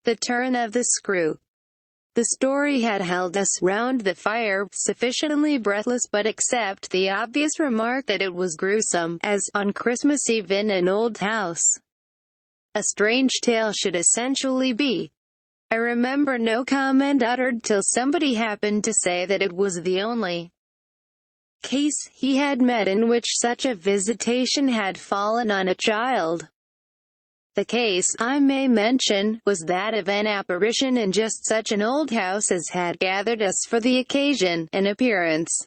The turn of the screw. The story had held us round the fire, sufficiently breathless, but except the obvious remark that it was gruesome, as, on Christmas Eve in an old house, a strange tale should essentially be. I remember no comment uttered till somebody happened to say that it was the only case he had met in which such a visitation had fallen on a child. The case, I may mention, was that of an apparition in just such an old house as had gathered us for the occasion, an appearance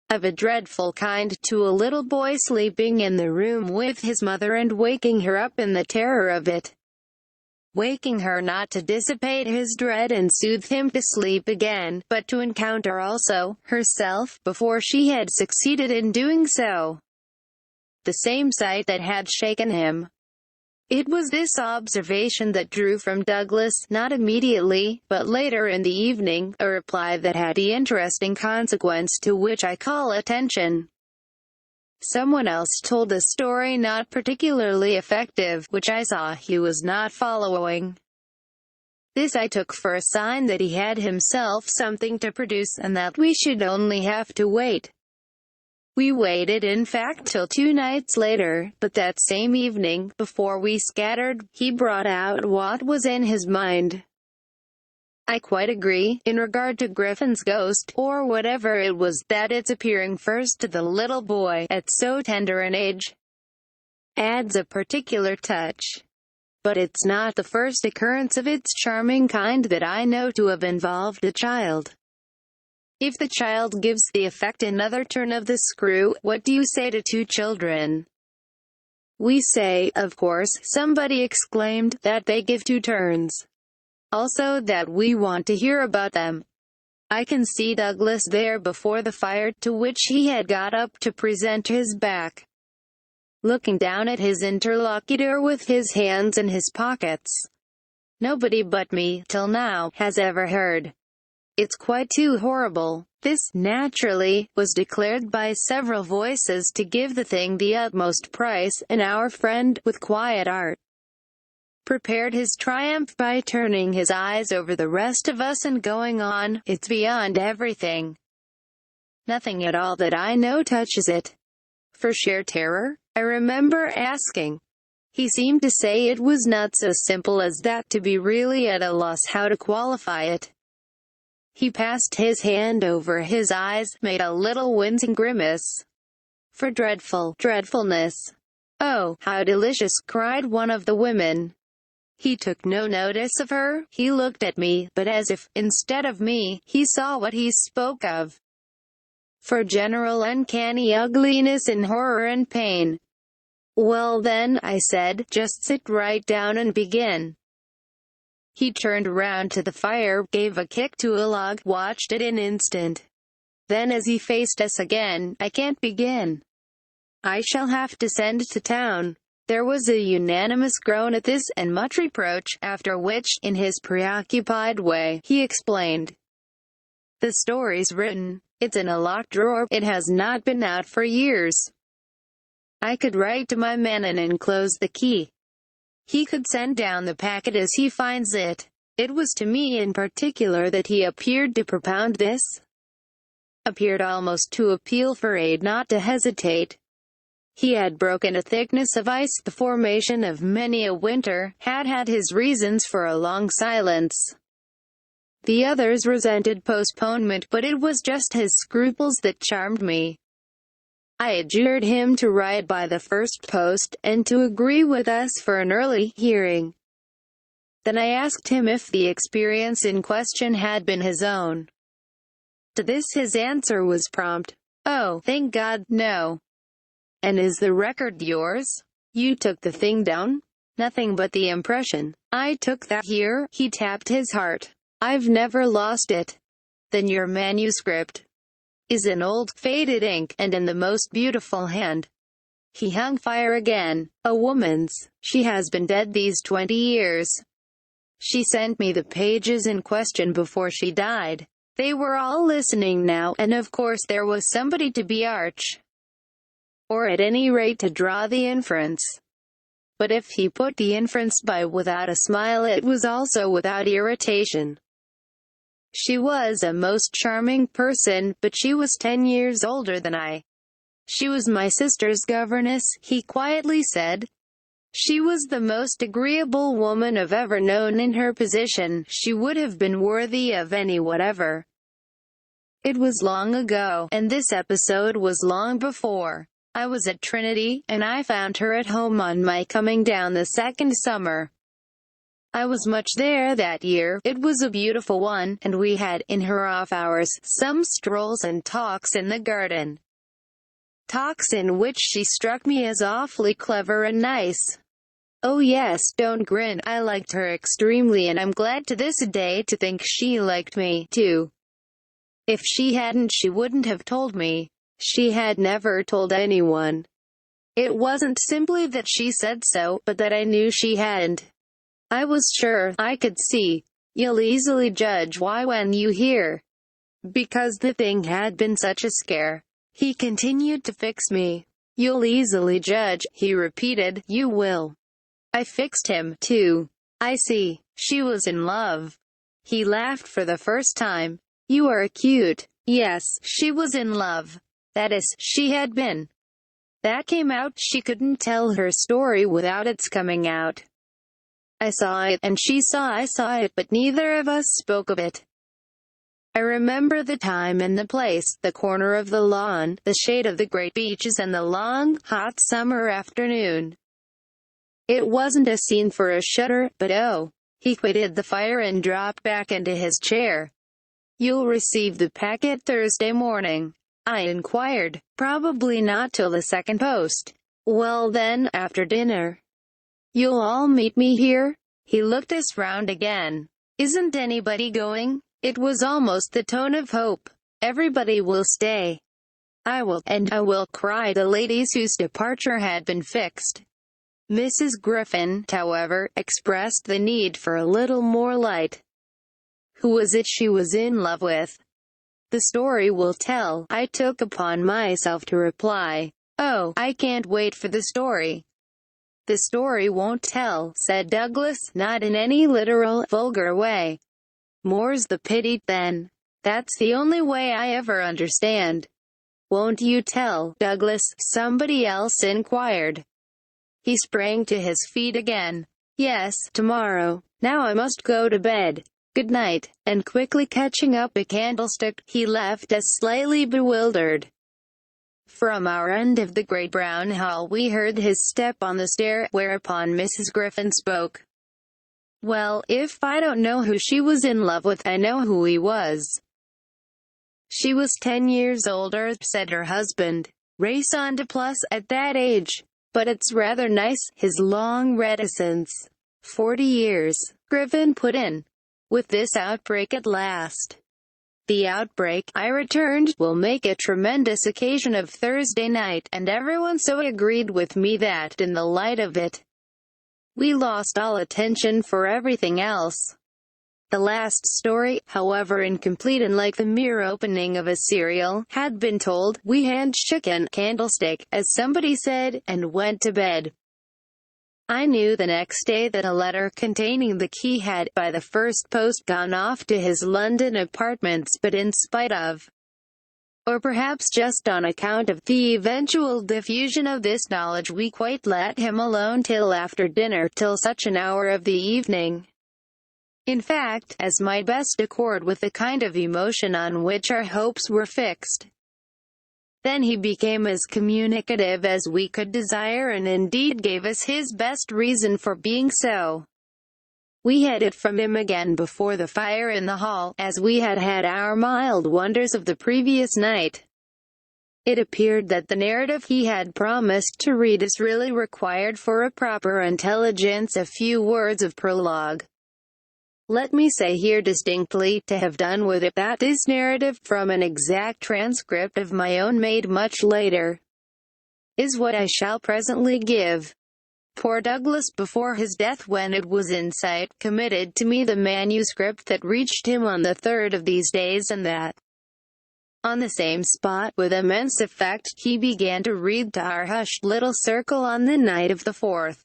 of a dreadful kind to a little boy sleeping in the room with his mother and waking her up in the terror of it. Waking her not to dissipate his dread and soothe him to sleep again, but to encounter also, herself, before she had succeeded in doing so, the same sight that had shaken him. It was this observation that drew from Douglas, not immediately, but later in the evening, a reply that had the interesting consequence to which I call attention. Someone else told a story not particularly effective, which I saw he was not following. This I took for a sign that he had himself something to produce, and that we should only have to wait. We waited in fact till 2 nights later, but that same evening, before we scattered, he brought out what was in his mind. I quite agree, in regard to Griffin's ghost, or whatever it was, that its appearing first to the little boy, at so tender an age, adds a particular touch. But it's not the first occurrence of its charming kind that I know to have involved a child. If the child gives the effect another turn of the screw, what do you say to 2 children? We say, of course, somebody exclaimed, that they give 2 turns. Also that we want to hear about them. I can see Douglas there before the fire, to which he had got up to present his back, looking down at his interlocutor with his hands in his pockets. Nobody but me, till now, has ever heard. It's quite too horrible. This, naturally, was declared by several voices to give the thing the utmost price, and our friend, with quiet art, prepared his triumph by turning his eyes over the rest of us and going on, "It's beyond everything. Nothing at all that I know touches it." For sheer terror? I remember asking. He seemed to say it was not so simple as that, to be really at a loss how to qualify it. He passed his hand over his eyes, made a little wincing grimace. "For dreadfulness. Oh, how delicious!" cried one of the women. He took no notice of her. He looked at me, but as if, instead of me, he saw what he spoke of. "For general uncanny ugliness and horror and pain." "Well then," I said, "just sit right down and begin." He turned round to the fire, gave a kick to a log, watched it an instant. Then as he faced us again, "I can't begin. I shall have to send to town." There was a unanimous groan at this, and much reproach, after which, in his preoccupied way, he explained. "The story's written. It's in a locked drawer. It has not been out for years. I could write to my man and enclose the key. He could send down the packet as he finds it." It was to me in particular that he appeared to propound this. Appeared almost to appeal for aid, not to hesitate. He had broken a thickness of ice, the formation of many a winter, had had his reasons for a long silence. The others resented postponement, but it was just his scruples that charmed me. I adjured him to write by the first post, and to agree with us for an early hearing. Then I asked him if the experience in question had been his own. To this his answer was prompt. "Oh, thank God, no." "And is the record yours? You took the thing down?" "Nothing but the impression. I took that here." He tapped his heart. "I've never lost it." "Then your manuscript is in old, faded ink, and in the most beautiful hand." He hung fire again. "A woman's. She has been dead these 20 years. She sent me the pages in question before she died." They were all listening now, and of course there was somebody to be arch, or at any rate to draw the inference. But if he put the inference by without a smile, it was also without irritation. She was a most charming person, but she was 10 years older than I. She was my sister's governess, he quietly said. She was the most agreeable woman I've ever known in her position. She would have been worthy of any whatever. It was long ago, and this episode was long before. I was at Trinity, and I found her at home on my coming down the second summer. I was much there that year. It was a beautiful one, and we had, in her off hours, some strolls and talks in the garden. Talks in which she struck me as awfully clever and nice. Oh yes, don't grin, I liked her extremely, and I'm glad to this day to think she liked me, too. If she hadn't, she wouldn't have told me. She had never told anyone. It wasn't simply that she said so, but that I knew she hadn't. I was sure, I could see. You'll easily judge why when you hear. Because the thing had been such a scare. He continued to fix me. You'll easily judge, he repeated, you will. I fixed him, too. I see. She was in love. He laughed for the first time. You are cute. Yes, she was in love. That is, she had been. That came out. She couldn't tell her story without its coming out. I saw it, and she saw I saw it, but neither of us spoke of it. I remember the time and the place, the corner of the lawn, the shade of the great beeches, and the long, hot summer afternoon. It wasn't a scene for a shudder, but oh. He quitted the fire and dropped back into his chair. You'll receive the packet Thursday morning? I inquired. Probably not till the second post. Well then, after dinner. You'll all meet me here? He looked us round again. Isn't anybody going? It was almost the tone of hope. Everybody will stay. I will, and I will, cried the ladies whose departure had been fixed. Mrs. Griffin, however, expressed the need for a little more light. Who was it she was in love with? The story will tell, I took upon myself to reply. Oh, I can't wait for the story. The story won't tell, said Douglas, not in any literal, vulgar way. More's the pity, then. That's the only way I ever understand. Won't you tell, Douglas? Somebody else inquired. He sprang to his feet again. Yes, tomorrow. Now I must go to bed. Good night. And quickly catching up a candlestick, he left us slightly bewildered. From our end of the great brown hall we heard his step on the stair, whereupon Mrs. Griffin spoke. Well, if I don't know who she was in love with, I know who he was. She was 10 years older, said her husband. Raison de plus, at that age. But it's rather nice, his long reticence. 40 years, Griffin put in. With this outbreak at last. The outbreak, I returned, will make a tremendous occasion of Thursday night, and everyone so agreed with me that, in the light of it, we lost all attention for everything else. The last story, however incomplete and like the mere opening of a serial, had been told. We handshook an candlestick, as somebody said, and went to bed. I knew the next day that a letter containing the key had, by the first post, gone off to his London apartments, but in spite of, or perhaps just on account of, the eventual diffusion of this knowledge, we quite let him alone till after dinner, till such an hour of the evening. In fact, as might best accord with the kind of emotion on which our hopes were fixed. Then he became as communicative as we could desire, and indeed gave us his best reason for being so. We had it from him again before the fire in the hall, as we had had our mild wonders of the previous night. It appeared that the narrative he had promised to read us really required for a proper intelligence a few words of prologue. Let me say here distinctly, to have done with it, that this narrative, from an exact transcript of my own made much later, is what I shall presently give. Poor Douglas, before his death, when it was in sight, committed to me the manuscript that reached him on the 3rd of these days, and that, on the same spot, with immense effect, he began to read to our hushed little circle on the night of the 4th.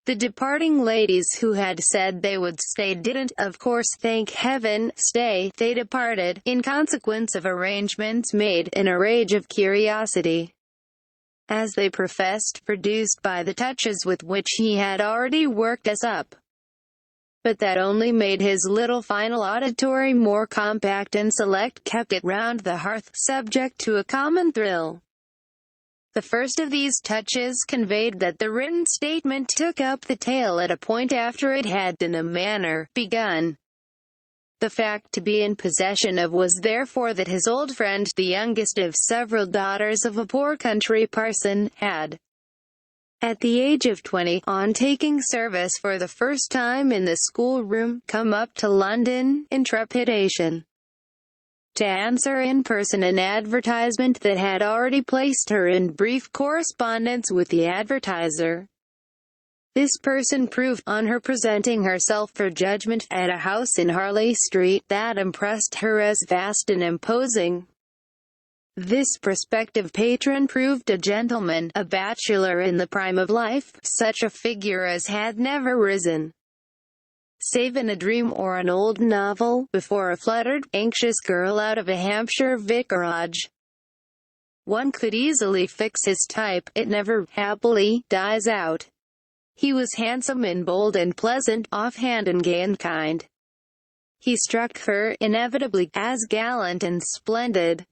The departing ladies who had said they would stay didn't, of course, thank heaven, stay. They departed, in consequence of arrangements made, in a rage of curiosity, as they professed, produced by the touches with which he had already worked us up. But that only made his little final auditory more compact and select, kept it round the hearth, subject to a common thrill. The first of these touches conveyed that the written statement took up the tale at a point after it had, in a manner, begun. The fact to be in possession of was therefore that his old friend, the youngest of several daughters of a poor country parson, had, at the age of 20, on taking service for the first time in the schoolroom, come up to London, in trepidation, to answer in person an advertisement that had already placed her in brief correspondence with the advertiser. This person proved, on her presenting herself for judgment, at a house in Harley Street, that impressed her as vast and imposing. This prospective patron proved a gentleman, a bachelor in the prime of life, such a figure as had never risen, save in a dream or an old novel, before a fluttered, anxious girl out of a Hampshire vicarage. One could easily fix his type, it never, happily, dies out. He was handsome and bold and pleasant, offhand and gay and kind. He struck her, inevitably, as gallant and splendid.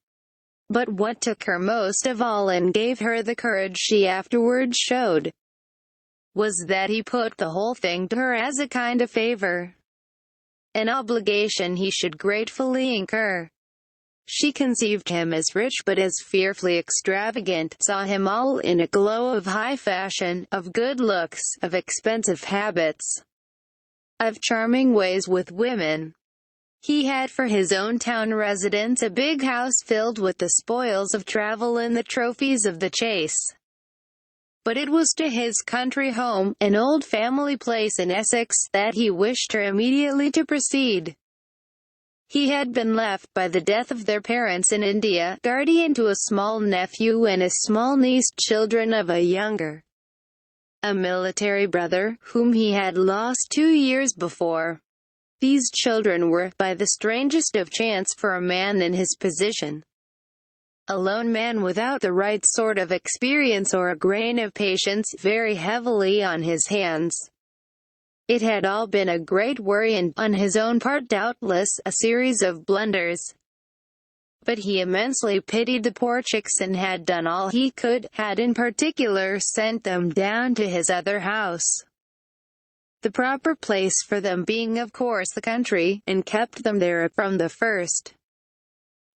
But what took her most of all and gave her the courage she afterwards showed, was that he put the whole thing to her as a kind of favor, an obligation he should gratefully incur. She conceived him as rich but as fearfully extravagant, saw him all in a glow of high fashion, of good looks, of expensive habits, of charming ways with women. He had for his own town residence a big house filled with the spoils of travel and the trophies of the chase. But it was to his country home, an old family place in Essex, that he wished her immediately to proceed. He had been left, by the death of their parents in India, guardian to a small nephew and a small niece, children of a younger, a military brother, whom he had lost 2 years before. These children were, by the strangest of chance for a man in his position, a lone man without the right sort of experience or a grain of patience, very heavily on his hands. It had all been a great worry and, on his own part doubtless, a series of blunders. But he immensely pitied the poor chicks and had done all he could, had in particular sent them down to his other house, the proper place for them being of course the country, and kept them there from the first,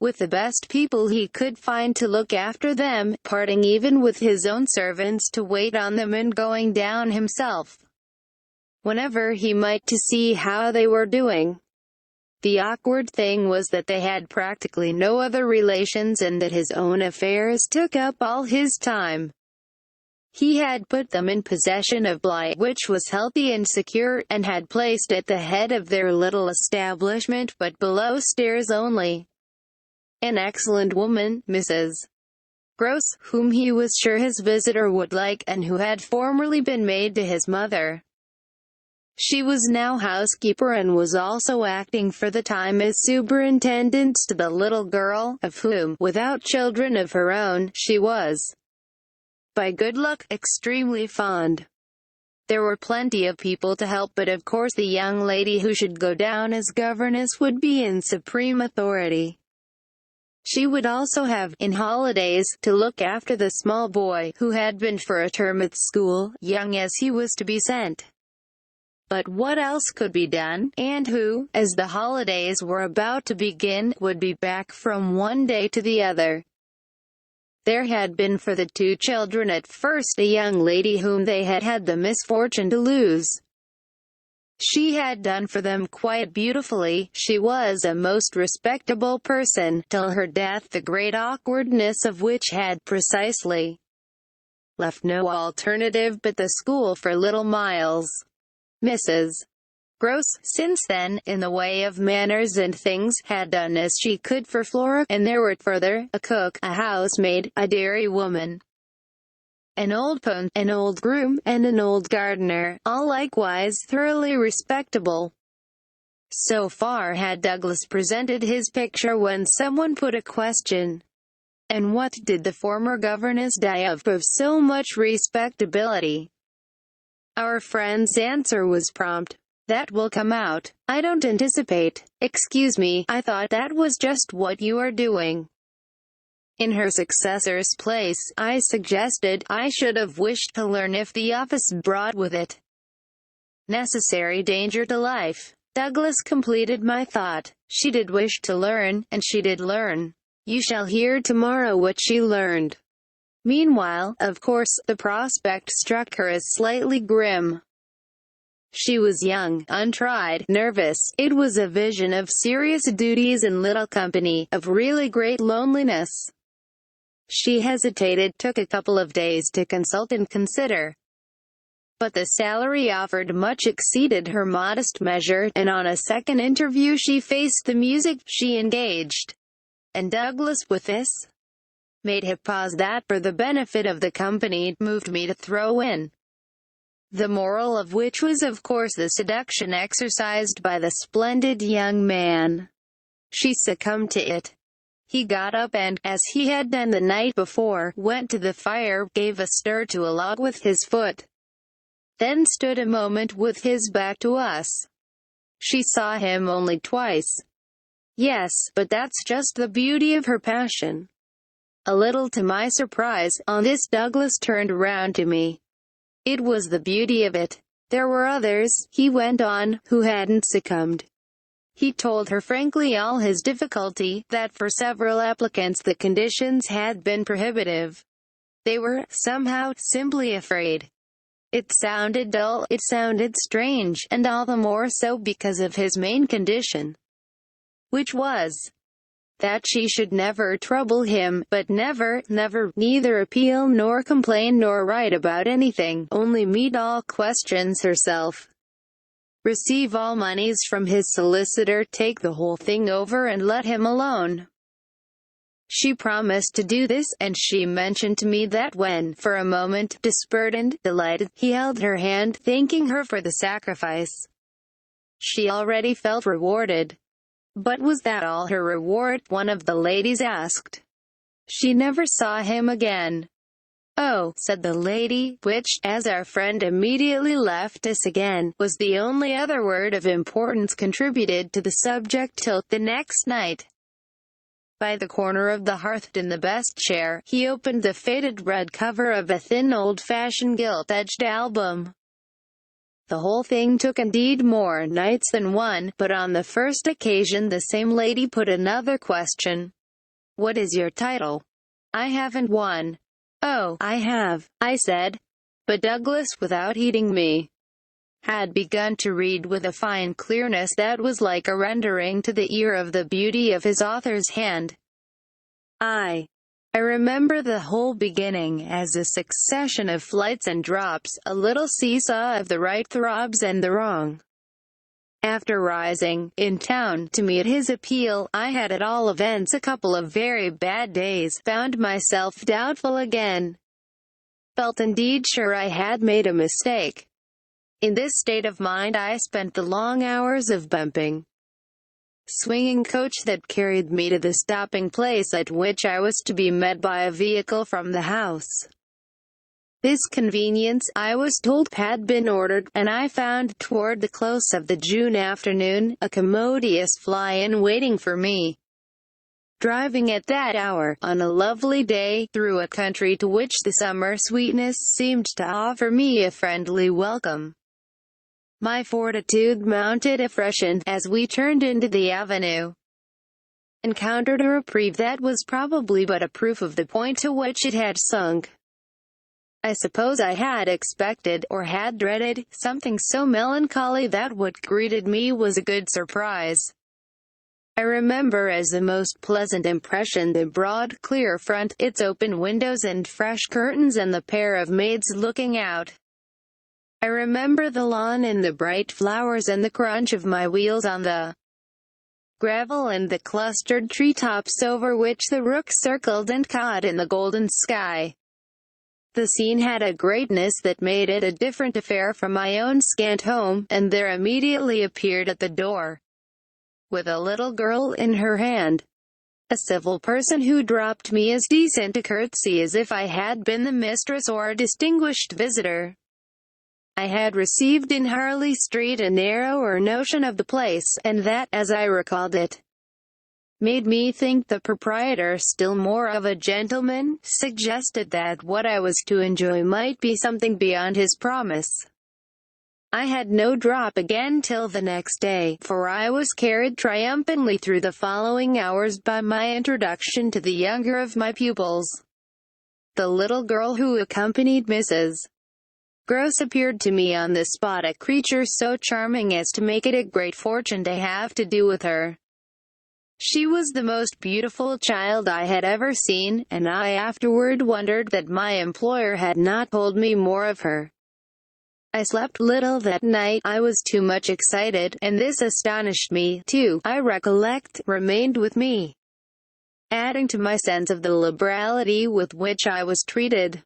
with the best people he could find to look after them, parting even with his own servants to wait on them and going down himself whenever he might to see how they were doing. The awkward thing was that they had practically no other relations and that his own affairs took up all his time. He had put them in possession of Bly, which was healthy and secure, and had placed at the head of their little establishment, but below stairs only, an excellent woman, Mrs. Gross, whom he was sure his visitor would like, and who had formerly been maid to his mother. She was now housekeeper and was also acting for the time as superintendent to the little girl, of whom, without children of her own, she was, by good luck, extremely fond. There were plenty of people to help, but of course the young lady who should go down as governess would be in supreme authority. She would also have, in holidays, to look after the small boy, who had been for a term at school, young as he was to be sent. But what else could be done, and who, as the holidays were about to begin, would be back from one day to the other? There had been for the 2 children at first a young lady whom they had had the misfortune to lose. She had done for them quite beautifully. She was a most respectable person, till her death, the great awkwardness of which had precisely left no alternative but the school for little Miles. Mrs. Gross, since then, in the way of manners and things, had done as she could for Flora, and there were further, a cook, a housemaid, a dairy woman, an old pony, an old groom, and an old gardener, all likewise thoroughly respectable. So far had Douglas presented his picture when someone put a question. And what did the former governess die of so much respectability? Our friend's answer was prompt. That will come out. I don't anticipate. Excuse me, I thought that was just what you are doing. In her successor's place, I suggested, I should have wished to learn if the office brought with it necessary danger to life. Douglas completed my thought. She did wish to learn, and she did learn. You shall hear tomorrow what she learned. Meanwhile, of course, the prospect struck her as slightly grim. She was young, untried, nervous. It was a vision of serious duties and little company, of really great loneliness. She hesitated, took a couple of days to consult and consider. But the salary offered much exceeded her modest measure, and on a second interview she faced the music. She engaged. And Douglas, with this, made him pause that, for the benefit of the company, moved me to throw in. The moral of which was of course the seduction exercised by the splendid young man. She succumbed to it. He got up and, as he had done the night before, went to the fire, gave a stir to a log with his foot, then stood a moment with his back to us. She saw him only twice. Yes, but that's just the beauty of her passion. A little to my surprise, on this Douglas turned round to me. It was the beauty of it. There were others, he went on, who hadn't succumbed. He told her frankly all his difficulty, that for several applicants the conditions had been prohibitive. They were, somehow, simply afraid. It sounded dull, it sounded strange, and all the more so because of his main condition. Which was that she should never trouble him, but never, neither appeal nor complain nor write about anything, only meet all questions herself, receive all moneys from his solicitor, take the whole thing over and let him alone. She promised to do this, and she mentioned to me that when, for a moment, disburdened, delighted, he held her hand, thanking her for the sacrifice, she already felt rewarded. But was that all her reward? One of the ladies asked. She never saw him again. Oh, said the lady, which, as our friend immediately left us again, was the only other word of importance contributed to the subject till, the next night, by the corner of the hearth in the best chair, he opened the faded red cover of a thin old-fashioned gilt-edged album. The whole thing took indeed more nights than one, but on the first occasion the same lady put another question. What is your title? I haven't one. Oh, I have, I said. But Douglas, without heeding me, had begun to read with a fine clearness that was like a rendering to the ear of the beauty of his author's hand. I remember the whole beginning as a succession of flights and drops, a little seesaw of the right throbs and the wrong. After rising, in town, to meet his appeal, I had at all events a couple of very bad days, found myself doubtful again, felt indeed sure I had made a mistake. In this state of mind I spent the long hours of bumping, swinging coach that carried me to the stopping place at which I was to be met by a vehicle from the house. This conveyance, I was told, had been ordered, and I found, toward the close of the June afternoon, a commodious fly-in waiting for me. Driving at that hour, on a lovely day, through a country to which the summer sweetness seemed to offer me a friendly welcome, my fortitude mounted afresh and, as we turned into the avenue, encountered a reprieve that was probably but a proof of the point to which it had sunk. I suppose I had expected, or had dreaded, something so melancholy that what greeted me was a good surprise. I remember as the most pleasant impression the broad, clear front, its open windows and fresh curtains and the pair of maids looking out. I remember the lawn and the bright flowers and the crunch of my wheels on the gravel and the clustered treetops over which the rooks circled and cawed in the golden sky. The scene had a greatness that made it a different affair from my own scant home, and there immediately appeared at the door, with a little girl in her hand, a civil person who dropped me as decent a curtsy as if I had been the mistress or a distinguished visitor. I had received in Harley Street a narrower notion of the place, and that, as I recalled it, made me think the proprietor still more of a gentleman, suggested that what I was to enjoy might be something beyond his promise. I had no drop again till the next day, for I was carried triumphantly through the following hours by my introduction to the younger of my pupils. The little girl who accompanied Mrs. Gross appeared to me on the spot a creature so charming as to make it a great fortune to have to do with her. She was the most beautiful child I had ever seen, and I afterward wondered that my employer had not told me more of her. I slept little that night. I was too much excited, and this astonished me, too, I recollect, remained with me, adding to my sense of the liberality with which I was treated.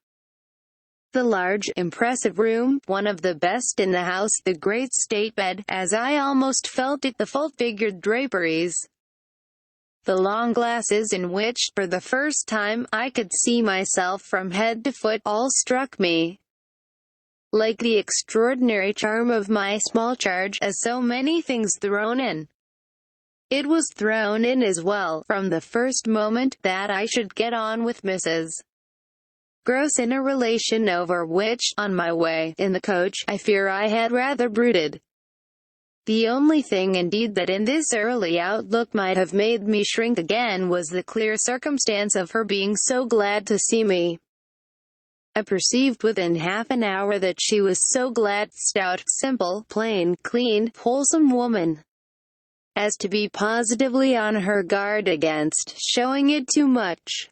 The large, impressive room, one of the best in the house, the great state bed, as I almost felt it, the full-figured draperies, the long glasses in which, for the first time, I could see myself from head to foot, all struck me like the extraordinary charm of my small charge, as so many things thrown in. It was thrown in as well, from the first moment, that I should get on with Mrs. Gross in a relation over which, on my way, in the coach, I fear I had rather brooded. The only thing indeed that in this early outlook might have made me shrink again was the clear circumstance of her being so glad to see me. I perceived within half an hour that she was so glad, stout, simple, plain, clean, wholesome woman, as to be positively on her guard against showing it too much.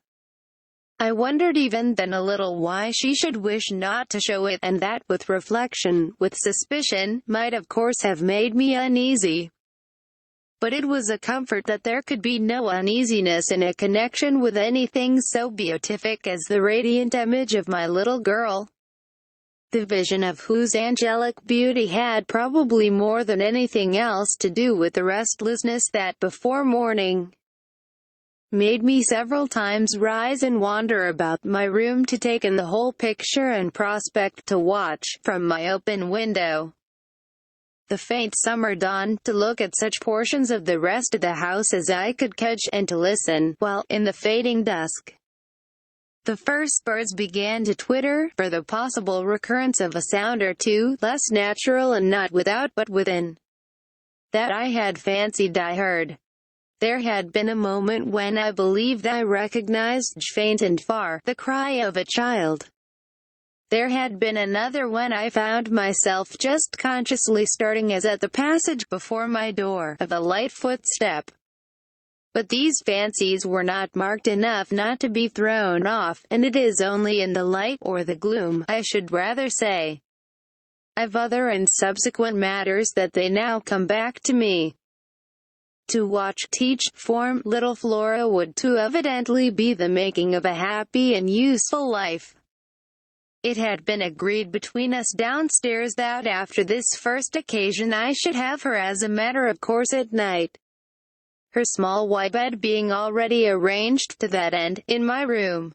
I wondered even then a little why she should wish not to show it, and that, with reflection, with suspicion, might of course have made me uneasy. But it was a comfort that there could be no uneasiness in a connection with anything so beatific as the radiant image of my little girl, the vision of whose angelic beauty had probably more than anything else to do with the restlessness that, before morning, made me several times rise and wander about my room to take in the whole picture and prospect, to watch, from my open window, the faint summer dawn, to look at such portions of the rest of the house as I could catch, and to listen, while, in the fading dusk, the first birds began to twitter, for the possible recurrence of a sound or two, less natural and not without but within, that I had fancied I heard. There had been a moment when I believed I recognized, faint and far, the cry of a child. There had been another when I found myself just consciously starting as at the passage before my door, of a light footstep. But these fancies were not marked enough not to be thrown off, and it is only in the light, or the gloom, I should rather say, of other and subsequent matters that they now come back to me. To watch, teach, form, little Flora would too evidently be the making of a happy and useful life. It had been agreed between us downstairs that after this first occasion I should have her as a matter of course at night, her small white bed being already arranged to that end, in my room.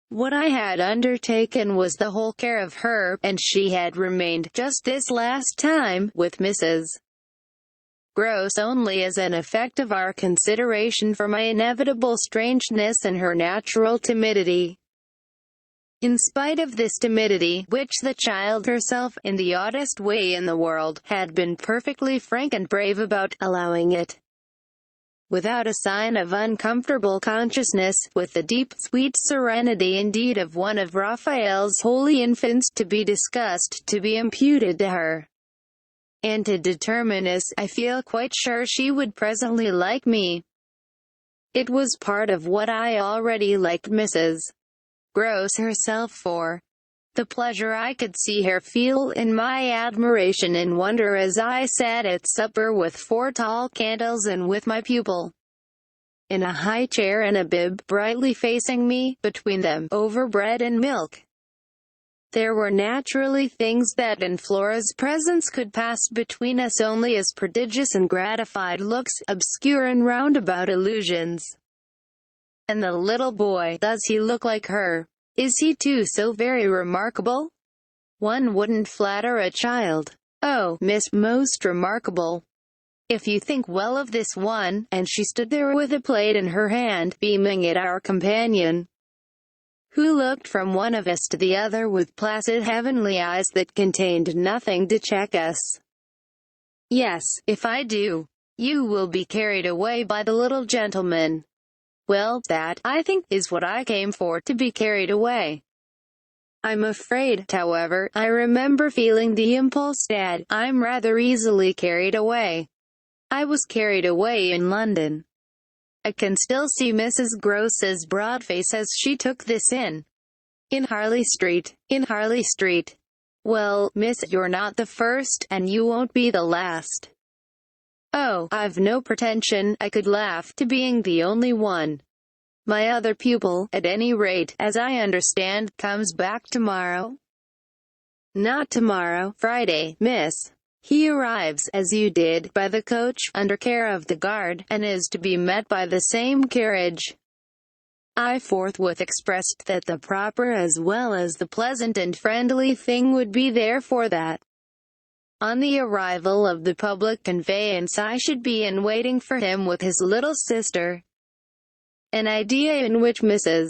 What I had undertaken was the whole care of her, and she had remained, just this last time, with Mrs. Gross only as an effect of our consideration for my inevitable strangeness and her natural timidity. In spite of this timidity, which the child herself, in the oddest way in the world, had been perfectly frank and brave about allowing it, without a sign of uncomfortable consciousness, with the deep, sweet serenity indeed of one of Raphael's holy infants, to be discussed, to be imputed to her, and to determine as, I feel quite sure she would presently like me. It was part of what I already liked Mrs. Gross herself for, the pleasure I could see her feel in my admiration and wonder as I sat at supper with 4 tall candles and with my pupil in a high chair and a bib, brightly facing me, between them, over bread and milk. There were naturally things that in Flora's presence could pass between us only as prodigious and gratified looks, obscure and roundabout illusions. And the little boy, does he look like her? Is he too so very remarkable? One wouldn't flatter a child. Oh, Miss, most remarkable. If you think well of this one, and she stood there with a plate in her hand, beaming at our companion, who looked from one of us to the other with placid heavenly eyes that contained nothing to check us. Yes, if I do, you will be carried away by the little gentleman. Well, that, I think, is what I came for, to be carried away. I'm afraid, however, I remember feeling the impulse that I'm rather easily carried away. I was carried away in London. I can still see Mrs. Gross's broad face as she took this in. In Harley Street. In Harley Street. Well, miss, you're not the first, and you won't be the last. Oh, I've no pretension, I could laugh, to being the only one. My other pupil, at any rate, as I understand, comes back tomorrow. Not tomorrow, Friday, miss. He arrives, as you did, by the coach, under care of the guard, and is to be met by the same carriage. I forthwith expressed that the proper as well as the pleasant and friendly thing would be therefore that, on the arrival of the public conveyance, I should be in waiting for him with his little sister. An idea in which Mrs.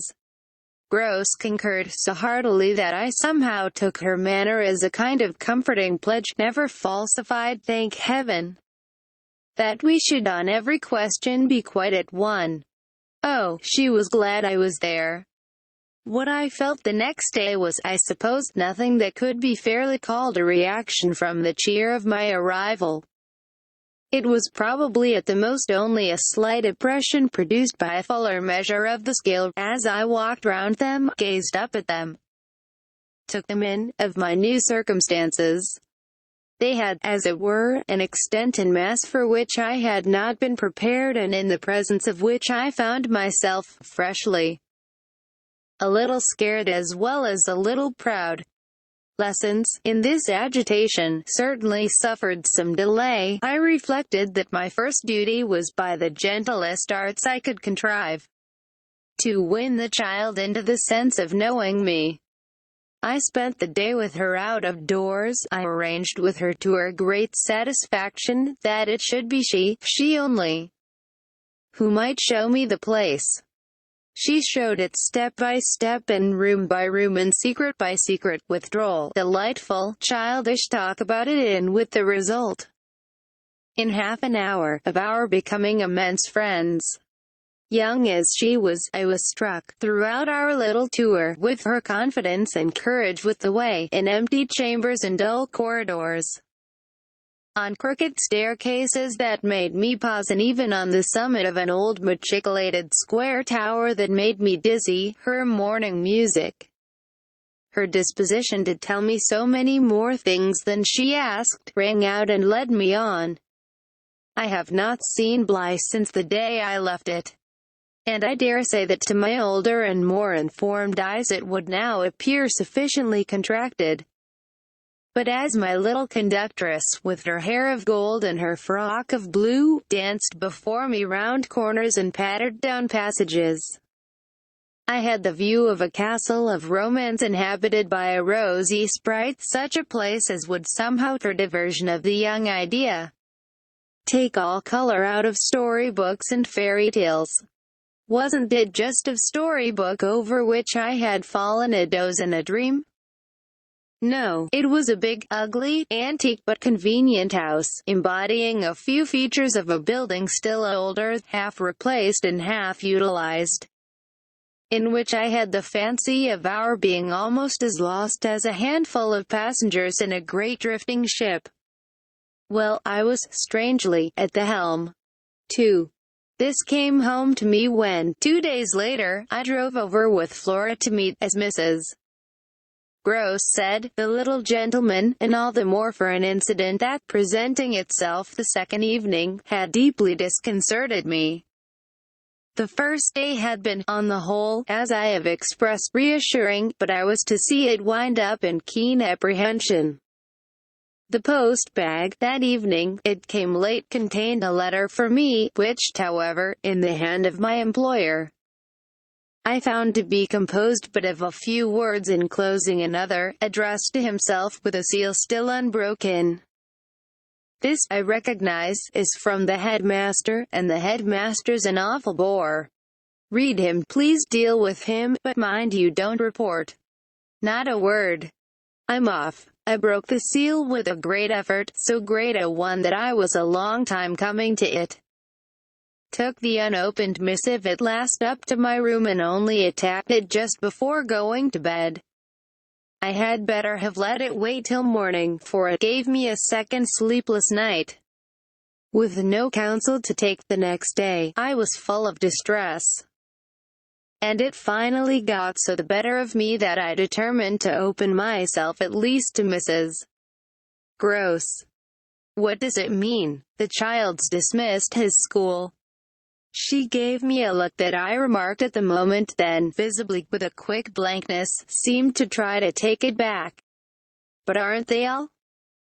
Gross concurred so heartily that I somehow took her manner as a kind of comforting pledge, never falsified, thank heaven, that we should on every question be quite at one. Oh, she was glad I was there. What I felt the next day was, I suppose, nothing that could be fairly called a reaction from the cheer of my arrival. It was probably at the most only a slight impression produced by a fuller measure of the scale, as I walked round them, gazed up at them, took them in, of my new circumstances. They had, as it were, an extent and mass for which I had not been prepared, and in the presence of which I found myself, freshly, a little scared as well as a little proud. Lessons, in this agitation, certainly suffered some delay. I reflected that my first duty was, by the gentlest arts I could contrive, to win the child into the sense of knowing me. I spent the day with her out of doors. I arranged with her, to her great satisfaction, that it should be she only, who might show me the place. She showed it step by step and room by room and secret by secret, with droll, delightful, childish talk about it, and with the result, in half an hour, of our becoming immense friends. Young as she was, I was struck, throughout our little tour, with her confidence and courage, with the way, in empty chambers and dull corridors, on crooked staircases that made me pause, and even on the summit of an old machicolated square tower that made me dizzy, her morning music, her disposition to tell me so many more things than she asked, rang out and led me on. I have not seen Bly since the day I left it, and I dare say that to my older and more informed eyes it would now appear sufficiently contracted. But as my little conductress, with her hair of gold and her frock of blue, danced before me round corners and pattered down passages, I had the view of a castle of romance inhabited by a rosy sprite, such a place as would somehow, for diversion of the young idea, take all color out of storybooks and fairy tales. Wasn't it just of storybook over which I had fallen a doze in a dream? No, it was a big, ugly, antique but convenient house, embodying a few features of a building still older, half replaced and half utilized, in which I had the fancy of our being almost as lost as a handful of passengers in a great drifting ship. Well, I was, strangely, at the helm, too. This came home to me when, 2 days later, I drove over with Flora to meet, as Mrs. Gross said, the little gentleman, and all the more for an incident that, presenting itself the second evening, had deeply disconcerted me. The first day had been, on the whole, as I have expressed, reassuring, but I was to see it wind up in keen apprehension. The post bag, that evening, it came late, contained a letter for me, which, however, in the hand of my employer, I found to be composed but of a few words enclosing another, addressed to himself with a seal still unbroken. This, I recognize, is from the headmaster, and the headmaster's an awful bore. Read him, please deal with him, but mind you don't report. Not a word. I'm off. I broke the seal with a great effort, so great a one that I was a long time coming to it. Took the unopened missive at last up to my room and only attacked it just before going to bed. I had better have let it wait till morning, for it gave me a second sleepless night. With no counsel to take the next day, I was full of distress. And it finally got so the better of me that I determined to open myself at least to Mrs. Gross. What does it mean? The child's dismissed his school. She gave me a look that I remarked at the moment, then, visibly, with a quick blankness, seemed to try to take it back. But aren't they all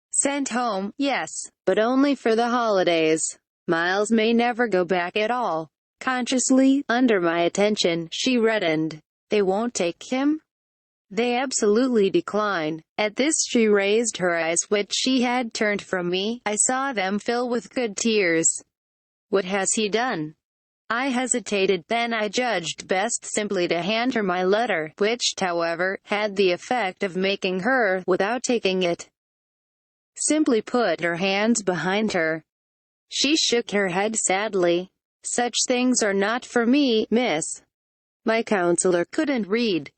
sent home? Yes, but only for the holidays. Miles may never go back at all. Consciously, under my attention, she reddened. They won't take him? They absolutely decline. At this she raised her eyes, which she had turned from me. I saw them fill with good tears. What has he done? I hesitated, then I judged best simply to hand her my letter, which, however, had the effect of making her, without taking it, simply put her hands behind her. She shook her head sadly. Such things are not for me, miss. My counselor couldn't read.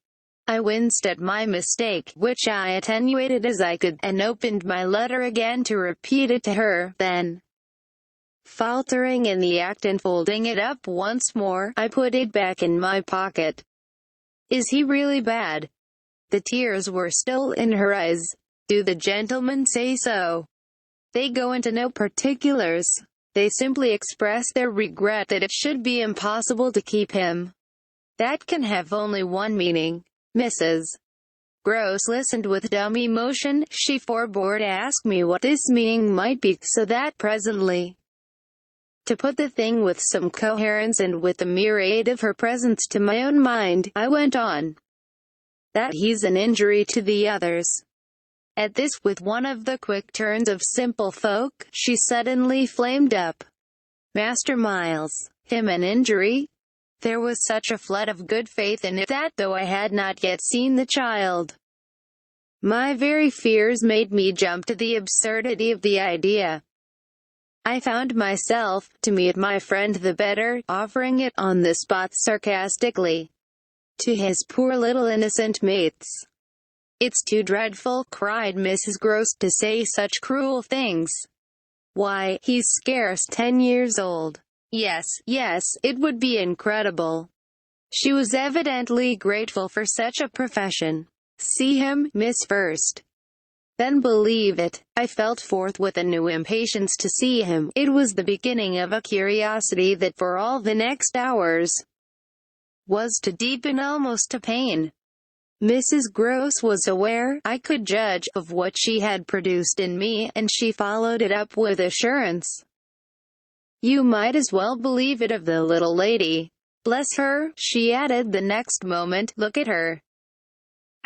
I winced at my mistake, which I attenuated as I could, and opened my letter again to repeat it to her, then, faltering in the act and folding it up once more, I put it back in my pocket. Is he really bad? The tears were still in her eyes. Do the gentlemen say so? They go into no particulars. They simply express their regret that it should be impossible to keep him. That can have only one meaning. Mrs. Gross listened with dumb emotion. She forebore to ask me what this meaning might be, so that presently, to put the thing with some coherence and with the mere aid of her presence to my own mind, I went on. That he's an injury to the others. At this, with one of the quick turns of simple folk, she suddenly flamed up. Master Miles, him an injury? There was such a flood of good faith in it that, though I had not yet seen the child, my very fears made me jump to the absurdity of the idea. I found myself, to meet my friend the better, offering it on the spot sarcastically to his poor little innocent mates. It's too dreadful, cried Mrs. Gross, to say such cruel things. Why, he's scarce 10 years old. Yes, it would be incredible. She was evidently grateful for such a profession. See him, miss, first. Then believe it. I felt forthwith a new impatience to see him. It was the beginning of a curiosity that for all the next hours was to deepen almost to pain. Mrs. Gross was aware, I could judge, of what she had produced in me, and she followed it up with assurance. You might as well believe it of the little lady. Bless her, she added the next moment, look at her.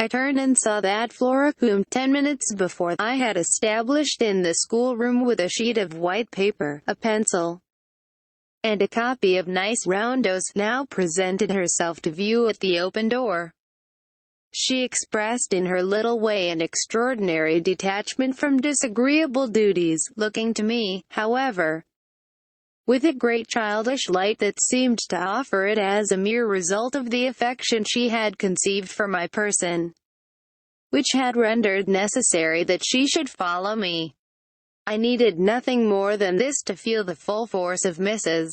I turned and saw that Flora, whom 10 minutes before I had established in the schoolroom with a sheet of white paper, a pencil, and a copy of nice roundos, now presented herself to view at the open door. She expressed in her little way an extraordinary detachment from disagreeable duties, looking to me, however, with a great childish light that seemed to offer it as a mere result of the affection she had conceived for my person, which had rendered necessary that she should follow me. I needed nothing more than this to feel the full force of Mrs.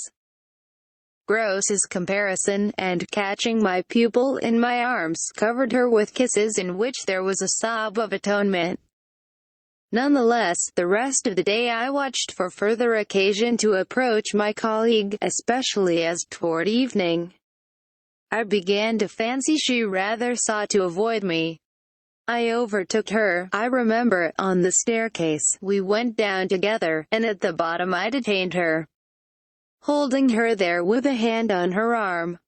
Gross's comparison, and, catching my pupil in my arms, covered her with kisses in which there was a sob of atonement. Nonetheless, the rest of the day I watched for further occasion to approach my colleague, especially as, toward evening, I began to fancy she rather sought to avoid me. I overtook her, I remember, on the staircase. We went down together, and at the bottom I detained her, holding her there with a hand on her arm.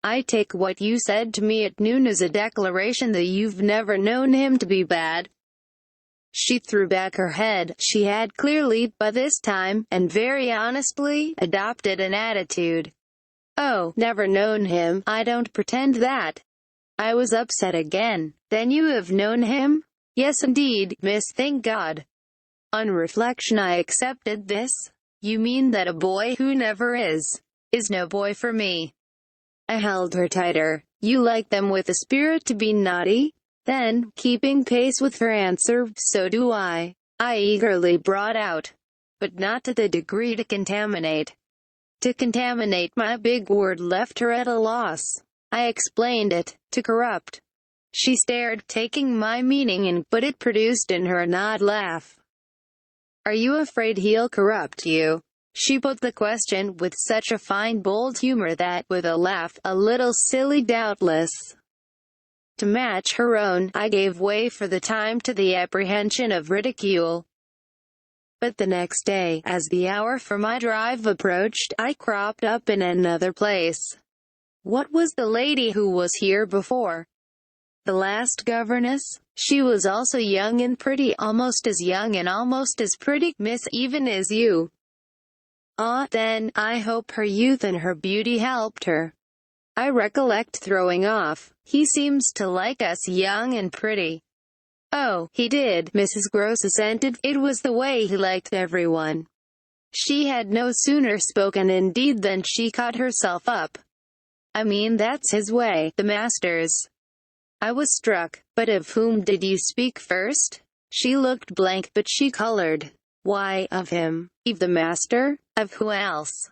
I take what you said to me at noon as a declaration that you've never known him to be bad. She threw back her head. She had clearly, by this time, and very honestly, adopted an attitude. Oh, never known him, I don't pretend that. I was upset again. Then you have known him? Yes indeed, miss, thank God. On reflection I accepted this. You mean that a boy who never is no boy for me. I held her tighter. You like them with a spirit to be naughty? Then, keeping pace with her answer, so do I eagerly brought out. But not to the degree to contaminate. To contaminate, my big word left her at a loss. I explained it. To corrupt. She stared, taking my meaning in, but it produced in her an odd laugh. Are you afraid he'll corrupt you? She put the question with such a fine bold humor that, with a laugh, a little silly doubtless, to match her own, I gave way for the time to the apprehension of ridicule. But the next day, as the hour for my drive approached, I cropped up in another place. What was the lady who was here before? The last governess? She was also young and pretty, almost as young and almost as pretty, miss, even as you. Ah, then, I hope her youth and her beauty helped her. I recollect throwing off, he seems to like us young and pretty. Oh, he did, Mrs. Gross assented, it was the way he liked everyone. She had no sooner spoken indeed than she caught herself up. I mean that's his way, the master's. I was struck. But of whom did you speak first? She looked blank, but she colored. Why, of him. Eve the master? Of who else?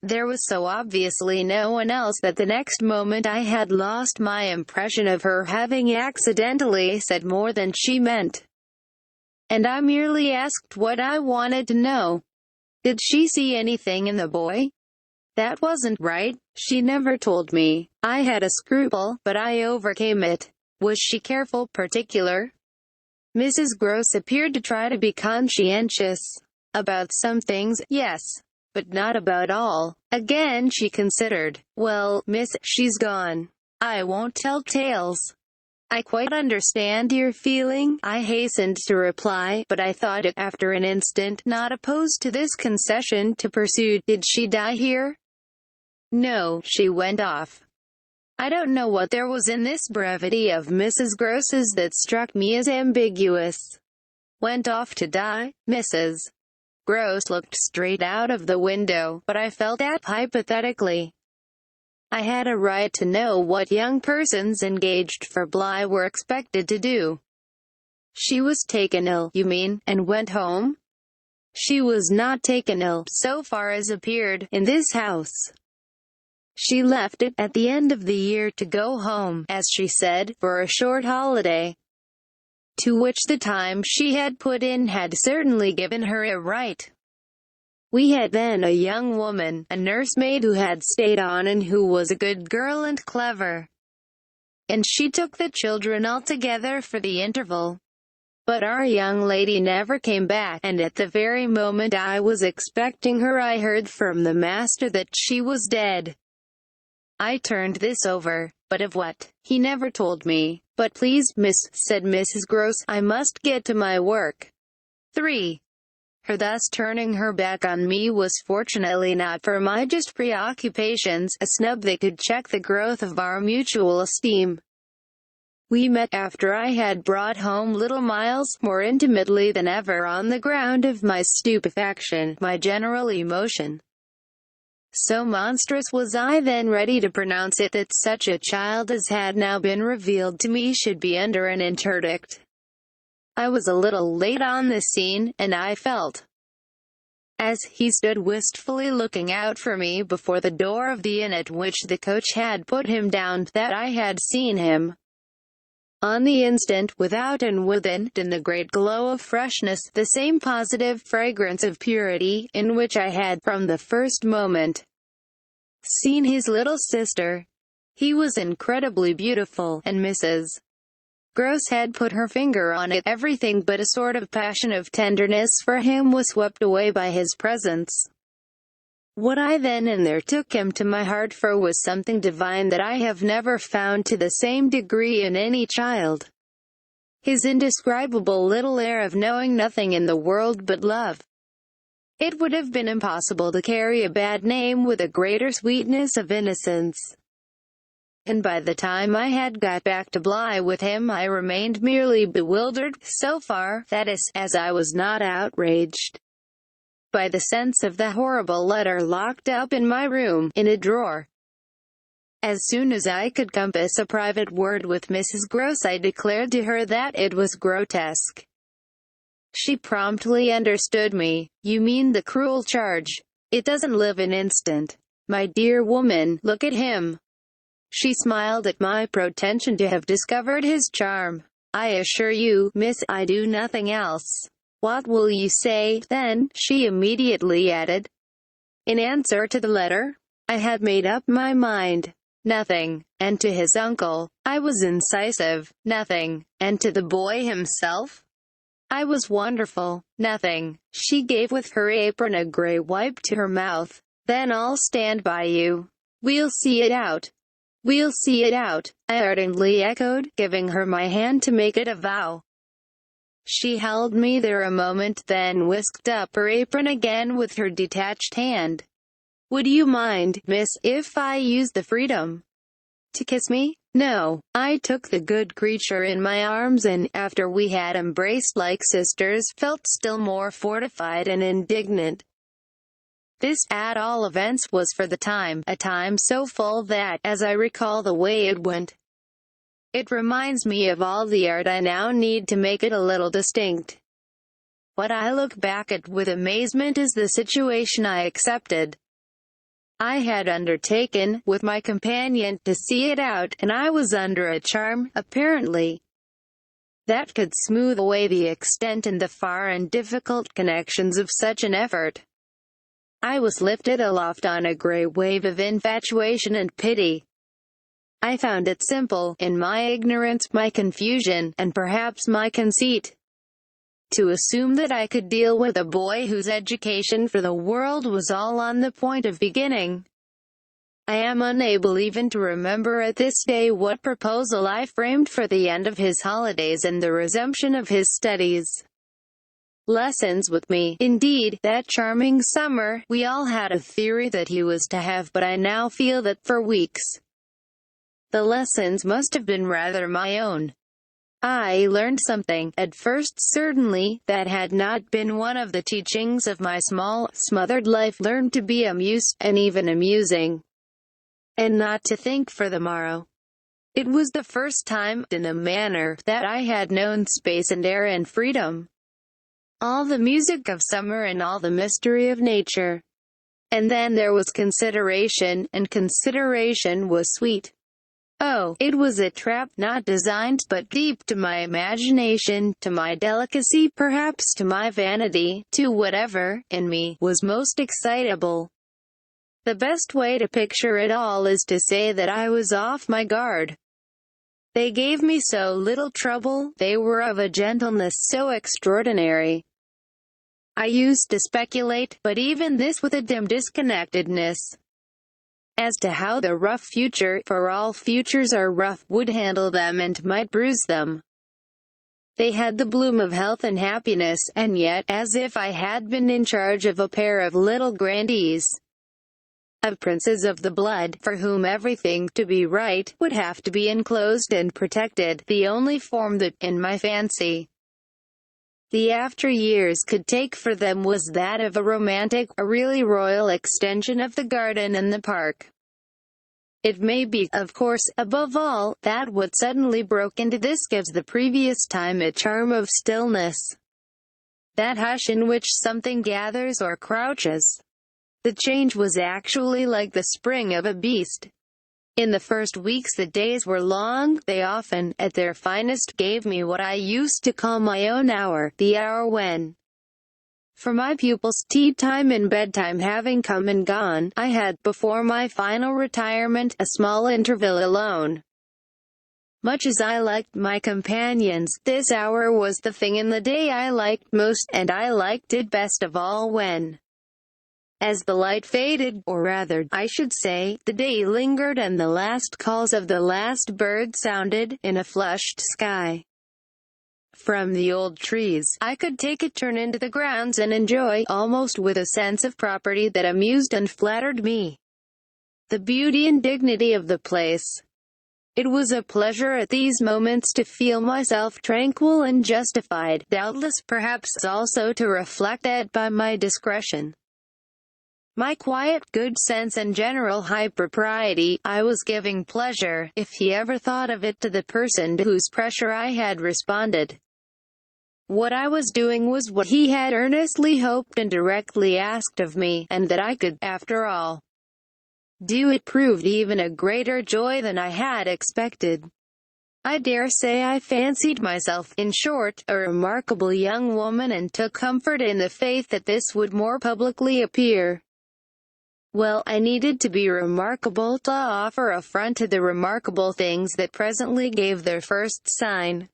There was so obviously no one else that the next moment I had lost my impression of her having accidentally said more than she meant. And I merely asked what I wanted to know. Did she see anything in the boy? That wasn't right. She never told me. I had a scruple, but I overcame it. Was she careful, particular? Mrs. Gross appeared to try to be conscientious. About some things, yes. But not about all. Again she considered. Well, miss, she's gone. I won't tell tales. I quite understand your feeling, I hastened to reply, but I thought it, after an instant, not opposed to this concession, to pursue. Did she die here? No, she went off. I don't know what there was in this brevity of Mrs. Gross's that struck me as ambiguous. Went off to die? Mrs. Gross looked straight out of the window, but I felt that, hypothetically, I had a right to know what young persons engaged for Bly were expected to do. She was taken ill, you mean, and went home? She was not taken ill, so far as appeared, in this house. She left it, at the end of the year, to go home, as she said, for a short holiday, to which the time she had put in had certainly given her a right. We had then a young woman, a nursemaid who had stayed on and who was a good girl and clever. And she took the children altogether for the interval. But our young lady never came back, and at the very moment I was expecting her I heard from the master that she was dead. I turned this over. But of what? He never told me. But please, miss, said Mrs. Gross, I must get to my work. 3. Her thus turning her back on me was fortunately not for my just preoccupations, a snub that could check the growth of our mutual esteem. We met after I had brought home little Miles, more intimately than ever on the ground of my stupefaction, my general emotion. So monstrous was I then ready to pronounce it that such a child as had now been revealed to me should be under an interdict. I was a little late on the scene, and I felt, as he stood wistfully looking out for me before the door of the inn at which the coach had put him down, that I had seen him On the instant, without and within, in the great glow of freshness, the same positive fragrance of purity, in which I had, from the first moment, seen his little sister. He was incredibly beautiful, and Mrs. Gross had put her finger on it. Everything but a sort of passion of tenderness for him was swept away by his presence. What I then and there took him to my heart for was something divine that I have never found to the same degree in any child. His indescribable little air of knowing nothing in the world but love. It would have been impossible to carry a bad name with a greater sweetness of innocence. And by the time I had got back to Bly with him, I remained merely bewildered, so far, that is, as I was not outraged by the sense of the horrible letter locked up in my room, in a drawer. As soon as I could compass a private word with Mrs. Gross, I declared to her that it was grotesque. She promptly understood me. "You mean the cruel charge. It doesn't live an instant. My dear woman, look at him." She smiled at my pretension to have discovered his charm. "I assure you, miss, I do nothing else." "What will you say, then?" she immediately added. In answer to the letter, I had made up my mind. Nothing. And to his uncle, I was incisive. Nothing. And to the boy himself, I was wonderful. Nothing. She gave with her apron a grey wipe to her mouth. "Then I'll stand by you. We'll see it out." "We'll see it out," I ardently echoed, giving her my hand to make it a vow. She held me there a moment, then whisked up her apron again with her detached hand. "Would you mind, miss, if I used the freedom to kiss me?" "No." I took the good creature in my arms and, after we had embraced like sisters, felt still more fortified and indignant. This, at all events, was for the time, a time so full that, as I recall the way it went, it reminds me of all the art I now need to make it a little distinct. What I look back at with amazement is the situation I accepted. I had undertaken, with my companion, to see it out, and I was under a charm, apparently, that could smooth away the extent and the far and difficult connections of such an effort. I was lifted aloft on a grey wave of infatuation and pity. I found it simple, in my ignorance, my confusion, and perhaps my conceit, to assume that I could deal with a boy whose education for the world was all on the point of beginning. I am unable even to remember at this day what proposal I framed for the end of his holidays and the resumption of his studies. Lessons with me. Indeed, that charming summer, we all had a theory that he was to have, but I now feel that for weeks, the lessons must have been rather my own. I learned something, at first certainly, that had not been one of the teachings of my small, smothered life. Learned to be amused, and even amusing, and not to think for the morrow. It was the first time, in a manner, that I had known space and air and freedom. All the music of summer and all the mystery of nature. And then there was consideration, and consideration was sweet. Oh, it was a trap, not designed, but deep to my imagination, to my delicacy, perhaps to my vanity, to whatever, in me, was most excitable. The best way to picture it all is to say that I was off my guard. They gave me so little trouble, they were of a gentleness so extraordinary. I used to speculate, but even this with a dim disconnectedness, as to how the rough future, for all futures are rough, would handle them and might bruise them. They had the bloom of health and happiness, and yet, as if I had been in charge of a pair of little grandees, of princes of the blood, for whom everything, to be right, would have to be enclosed and protected, the only form that, in my fancy, the after years could take for them was that of a romantic, a really royal extension of the garden and the park. It may be, of course, above all, that what suddenly broke into this gives the previous time a charm of stillness. That hush in which something gathers or crouches. The change was actually like the spring of a beast. In the first weeks the days were long, they often, at their finest, gave me what I used to call my own hour, the hour when, for my pupils, tea time and bedtime having come and gone, I had, before my final retirement, a small interval alone. Much as I liked my companions, this hour was the thing in the day I liked most, and I liked it best of all when, as the light faded, or rather, I should say, the day lingered and the last calls of the last bird sounded, in a flushed sky, from the old trees, I could take a turn into the grounds and enjoy, almost with a sense of property that amused and flattered me, the beauty and dignity of the place. It was a pleasure at these moments to feel myself tranquil and justified, doubtless perhaps also to reflect that by my discretion, my quiet good sense and general high propriety, I was giving pleasure, if he ever thought of it, to the person to whose pressure I had responded. What I was doing was what he had earnestly hoped and directly asked of me, and that I could, after all, do it proved even a greater joy than I had expected. I dare say I fancied myself, in short, a remarkable young woman, and took comfort in the faith that this would more publicly appear. Well, I needed to be remarkable to offer a front to the remarkable things that presently gave their first sign.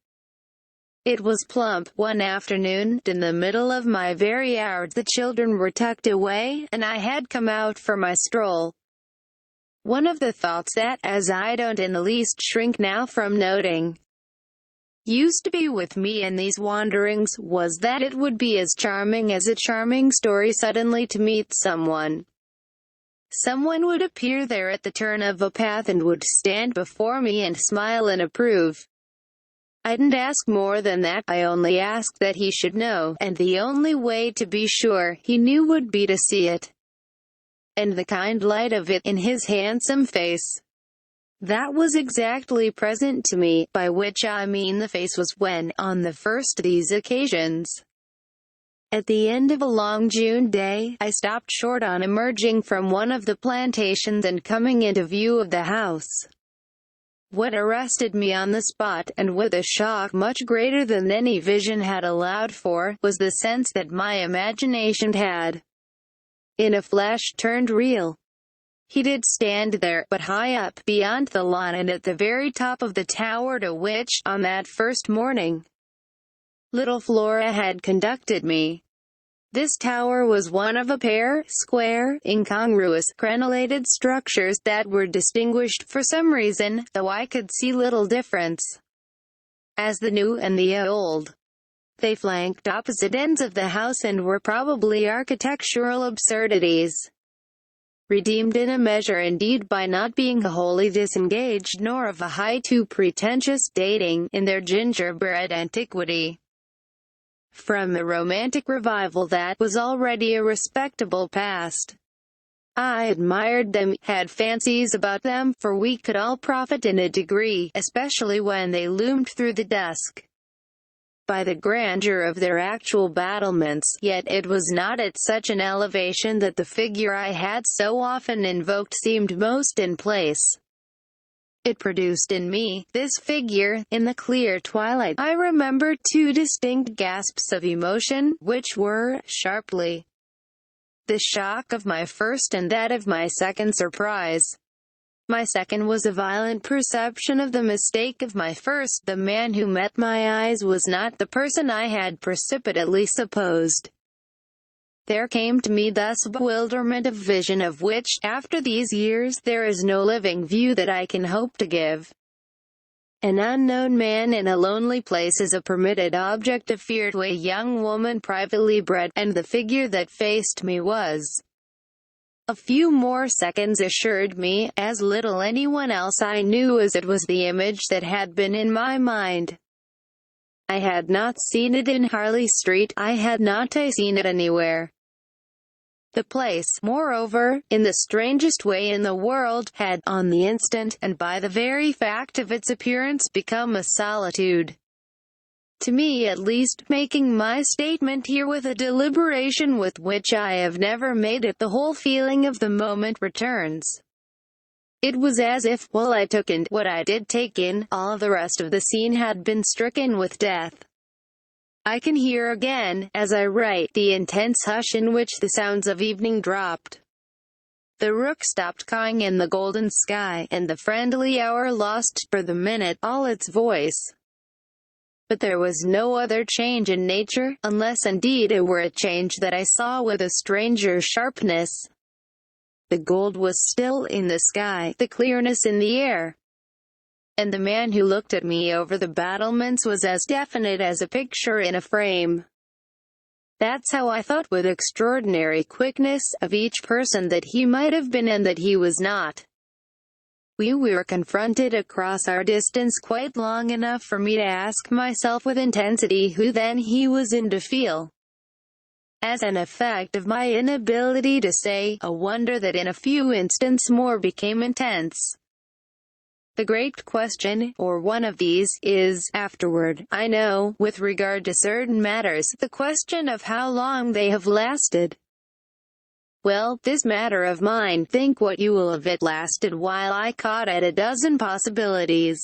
It was plump, one afternoon, in the middle of my very hour. The children were tucked away, and I had come out for my stroll. One of the thoughts that, as I don't in the least shrink now from noting, used to be with me in these wanderings, was that it would be as charming as a charming story suddenly to meet someone. Someone would appear there at the turn of a path and would stand before me and smile and approve. I didn't ask more than that, I only asked that he should know, and the only way to be sure he knew would be to see it, and the kind light of it, in his handsome face. That was exactly present to me, by which I mean the face was when, on the first of these occasions, at the end of a long June day, I stopped short on emerging from one of the plantations and coming into view of the house. What arrested me on the spot, and with a shock much greater than any vision had allowed for, was the sense that my imagination had, in a flash, turned real. He did stand there, but high up, beyond the lawn and at the very top of the tower to which, on that first morning, little Flora had conducted me. This tower was one of a pair, square, incongruous, crenellated structures that were distinguished, for some reason, though I could see little difference, as the new and the old. They flanked opposite ends of the house and were probably architectural absurdities, redeemed in a measure indeed by not being wholly disengaged nor of a high too pretentious dating, in their gingerbread antiquity, from a romantic revival that was already a respectable past. I admired them, had fancies about them, for we could all profit in a degree, especially when they loomed through the dusk, by the grandeur of their actual battlements, yet it was not at such an elevation that the figure I had so often invoked seemed most in place. It produced in me, this figure, in the clear twilight. I remember two distinct gasps of emotion, which were, sharply, the shock of my first and that of my second surprise. My second was a violent perception of the mistake of my first. The man who met my eyes was not the person I had precipitately supposed. There came to me thus a bewilderment of vision of which, after these years, there is no living view that I can hope to give. An unknown man in a lonely place is a permitted object of fear to a young woman privately bred, and the figure that faced me was. A few more seconds assured me, as little anyone else I knew, as it was the image that had been in my mind. I had not seen it in Harley Street, I had not seen it anywhere. The place, moreover, in the strangest way in the world, had, on the instant, and by the very fact of its appearance, become a solitude. To me at least, making my statement here with a deliberation with which I have never made it, the whole feeling of the moment returns. It was as if, while I took in what I did take in, all the rest of the scene had been stricken with death. I can hear again, as I write, the intense hush in which the sounds of evening dropped. The rook stopped cawing in the golden sky, and the friendly hour lost, for the minute, all its voice. But there was no other change in nature, unless indeed it were a change that I saw with a stranger sharpness. The gold was still in the sky, the clearness in the air. And the man who looked at me over the battlements was as definite as a picture in a frame. That's how I thought with extraordinary quickness, of each person that he might have been and that he was not. We were confronted across our distance quite long enough for me to ask myself with intensity who then he was in to feel. As an effect of my inability to say, a wonder that in a few instants more became intense. The great question, or one of these, is, afterward, I know, with regard to certain matters, the question of how long they have lasted. Well, this matter of mine, think what you will of it, lasted while I caught at a dozen possibilities,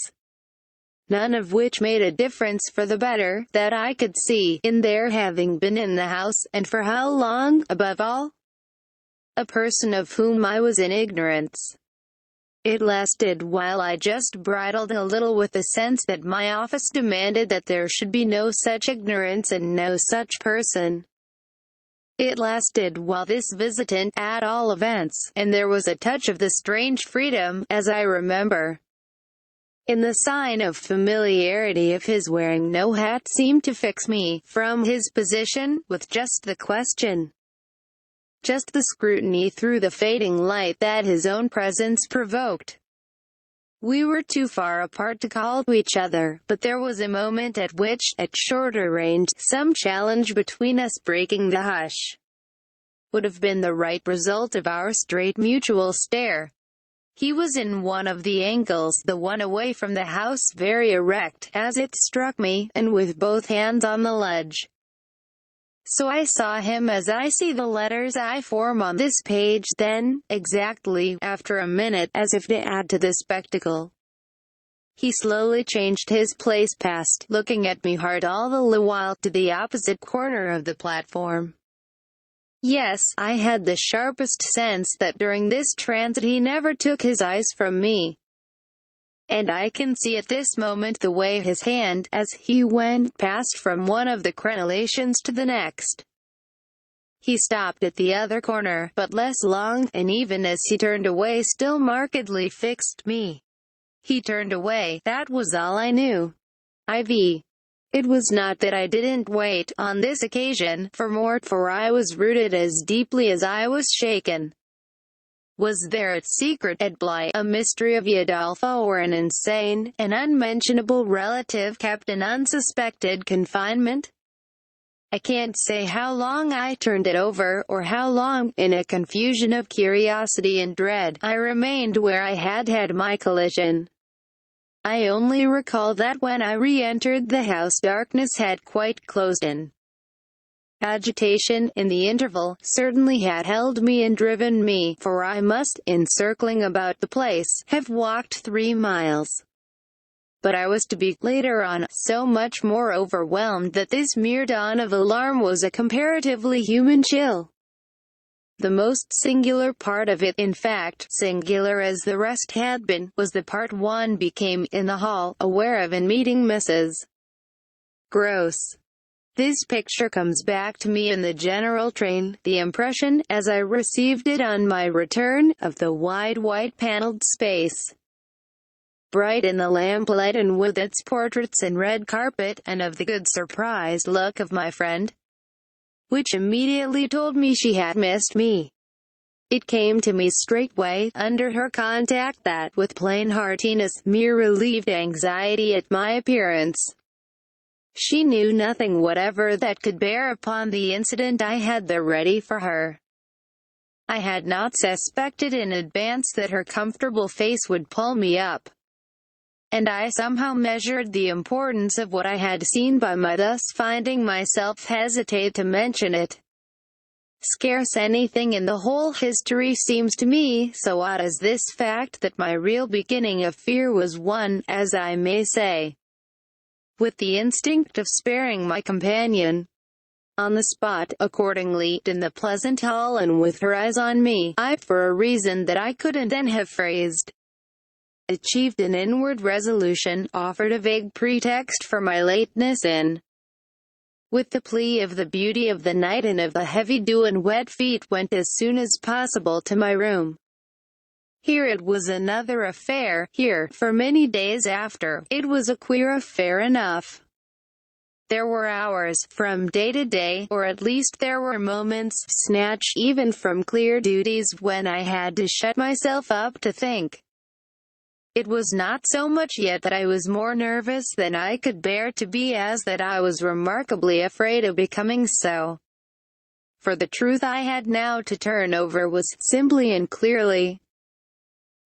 none of which made a difference for the better, that I could see, in their having been in the house, and for how long, above all, a person of whom I was in ignorance. It lasted while I just bridled a little with the sense that my office demanded that there should be no such ignorance and no such person. It lasted while this visitant, at all events, and there was a touch of the strange freedom, as I remember, in the sign of familiarity of his wearing no hat, seemed to fix me, from his position, with just the question. Just the scrutiny through the fading light that his own presence provoked. We were too far apart to call to each other, but there was a moment at which, at shorter range, some challenge between us breaking the hush would have been the right result of our straight mutual stare. He was in one of the angles, the one away from the house, very erect, as it struck me, and with both hands on the ledge. So I saw him as I see the letters I form on this page. Then, exactly, after a minute, as if to add to the spectacle, he slowly changed his place, past, looking at me hard all the while, to the opposite corner of the platform. Yes, I had the sharpest sense that during this transit he never took his eyes from me. And I can see at this moment the way his hand, as he went, passed from one of the crenellations to the next. He stopped at the other corner, but less long, and even as he turned away still markedly fixed me. He turned away, that was all I knew. It was not that I didn't wait, on this occasion, for more, for I was rooted as deeply as I was shaken. Was there a secret at Bly, a mystery of Yadolfo, or an insane, an unmentionable relative kept in unsuspected confinement? I can't say how long I turned it over, or how long, in a confusion of curiosity and dread, I remained where I had had my collision. I only recall that when I re-entered the house darkness had quite closed in. Agitation, in the interval, certainly had held me and driven me, for I must, in circling about the place, have walked 3 miles. But I was to be, later on, so much more overwhelmed that this mere dawn of alarm was a comparatively human chill. The most singular part of it, in fact, singular as the rest had been, was the part one became, in the hall, aware of in meeting Mrs. Gross. This picture comes back to me in the general train, the impression, as I received it on my return, of the wide white-paneled space, bright in the lamplight and with its portraits and red carpet, and of the good surprised look of my friend, which immediately told me she had missed me. It came to me straightway, under her contact, that, with plain heartiness, mere relieved anxiety at my appearance, she knew nothing whatever that could bear upon the incident I had there ready for her. I had not suspected in advance that her comfortable face would pull me up, and I somehow measured the importance of what I had seen by my thus finding myself hesitate to mention it. Scarce anything in the whole history seems to me so odd as this fact that my real beginning of fear was one, as I may say, with the instinct of sparing my companion. On the spot, accordingly, in the pleasant hall and with her eyes on me, I, for a reason that I couldn't then have phrased, achieved an inward resolution, offered a vague pretext for my lateness in, with the plea of the beauty of the night and of the heavy dew and wet feet, went as soon as possible to my room. Here it was another affair. Here, for many days after, it was a queer affair enough. There were hours, from day to day, or at least there were moments, snatched even from clear duties, when I had to shut myself up to think. It was not so much yet that I was more nervous than I could bear to be as that I was remarkably afraid of becoming so. For the truth I had now to turn over was, simply and clearly,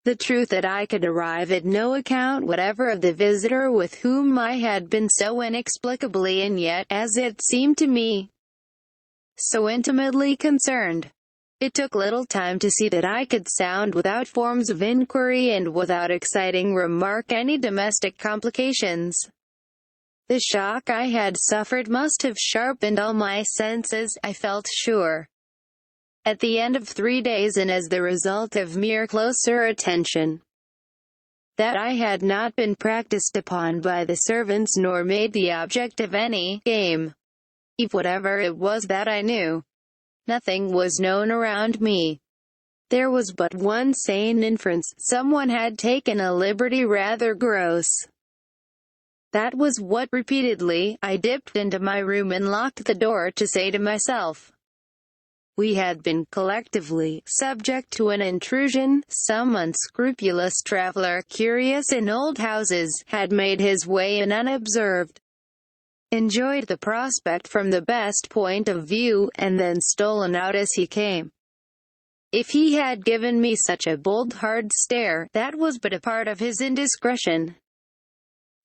the truth that I could arrive at no account whatever of the visitor with whom I had been so inexplicably and yet, as it seemed to me, so intimately concerned. It took little time to see that I could sound without forms of inquiry and without exciting remark any domestic complications. The shock I had suffered must have sharpened all my senses, I felt sure. At the end of 3 days, and as the result of mere closer attention, that I had not been practiced upon by the servants nor made the object of any game, whatever it was that I knew, nothing was known around me. There was but one sane inference: someone had taken a liberty rather gross. That was what, repeatedly, I dipped into my room and locked the door to say to myself. We had been, collectively, subject to an intrusion. Some unscrupulous traveler, curious in old houses, had made his way in unobserved, enjoyed the prospect from the best point of view, and then stolen out as he came. If he had given me such a bold hard stare, that was but a part of his indiscretion.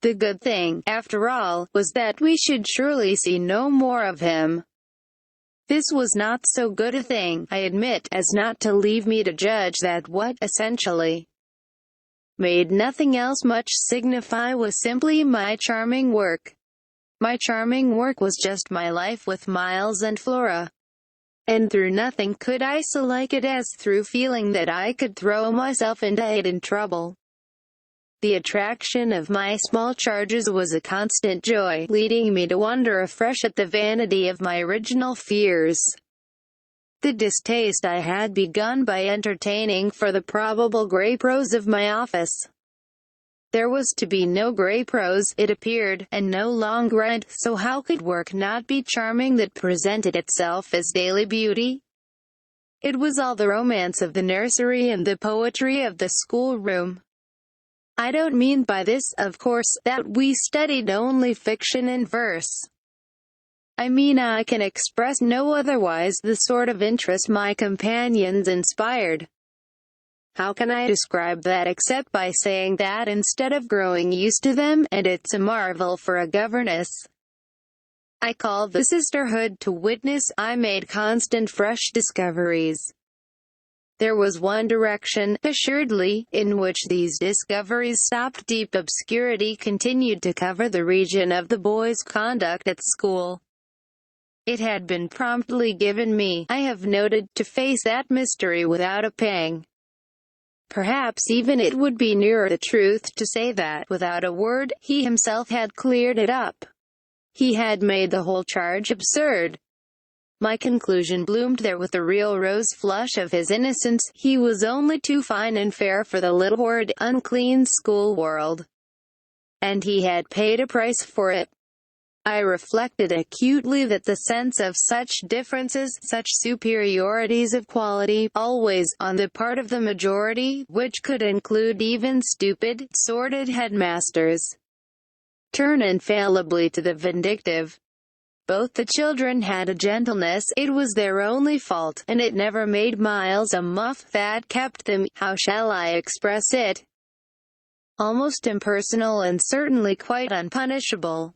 The good thing, after all, was that we should surely see no more of him. This was not so good a thing, I admit, as not to leave me to judge that what, essentially, made nothing else much signify was simply my charming work. My charming work was just my life with Miles and Flora. And through nothing could I so like it as through feeling that I could throw myself into it in trouble. The attraction of my small charges was a constant joy, leading me to wonder afresh at the vanity of my original fears. The distaste I had begun by entertaining for the probable grey prose of my office. There was to be no grey prose, it appeared, and no long grind, so how could work not be charming that presented itself as daily beauty? It was all the romance of the nursery and the poetry of the schoolroom. I don't mean by this, of course, that we studied only fiction and verse. I mean I can express no otherwise the sort of interest my companions inspired. How can I describe that except by saying that instead of growing used to them, and it's a marvel for a governess, I call the sisterhood to witness, I made constant fresh discoveries. There was one direction, assuredly, in which these discoveries stopped. Deep obscurity continued to cover the region of the boy's conduct at school. It had been promptly given me, I have noted, to face that mystery without a pang. Perhaps even it would be nearer the truth to say that, without a word, he himself had cleared it up. He had made the whole charge absurd. My conclusion bloomed there with the real rose flush of his innocence. He was only too fine and fair for the little horrid, unclean school world. And he had paid a price for it. I reflected acutely that the sense of such differences, such superiorities of quality, always, on the part of the majority, which could include even stupid, sordid headmasters, turn infallibly to the vindictive. Both the children had a gentleness, it was their only fault, and it never made Miles a muff that kept them, how shall I express it, almost impersonal and certainly quite unpunishable.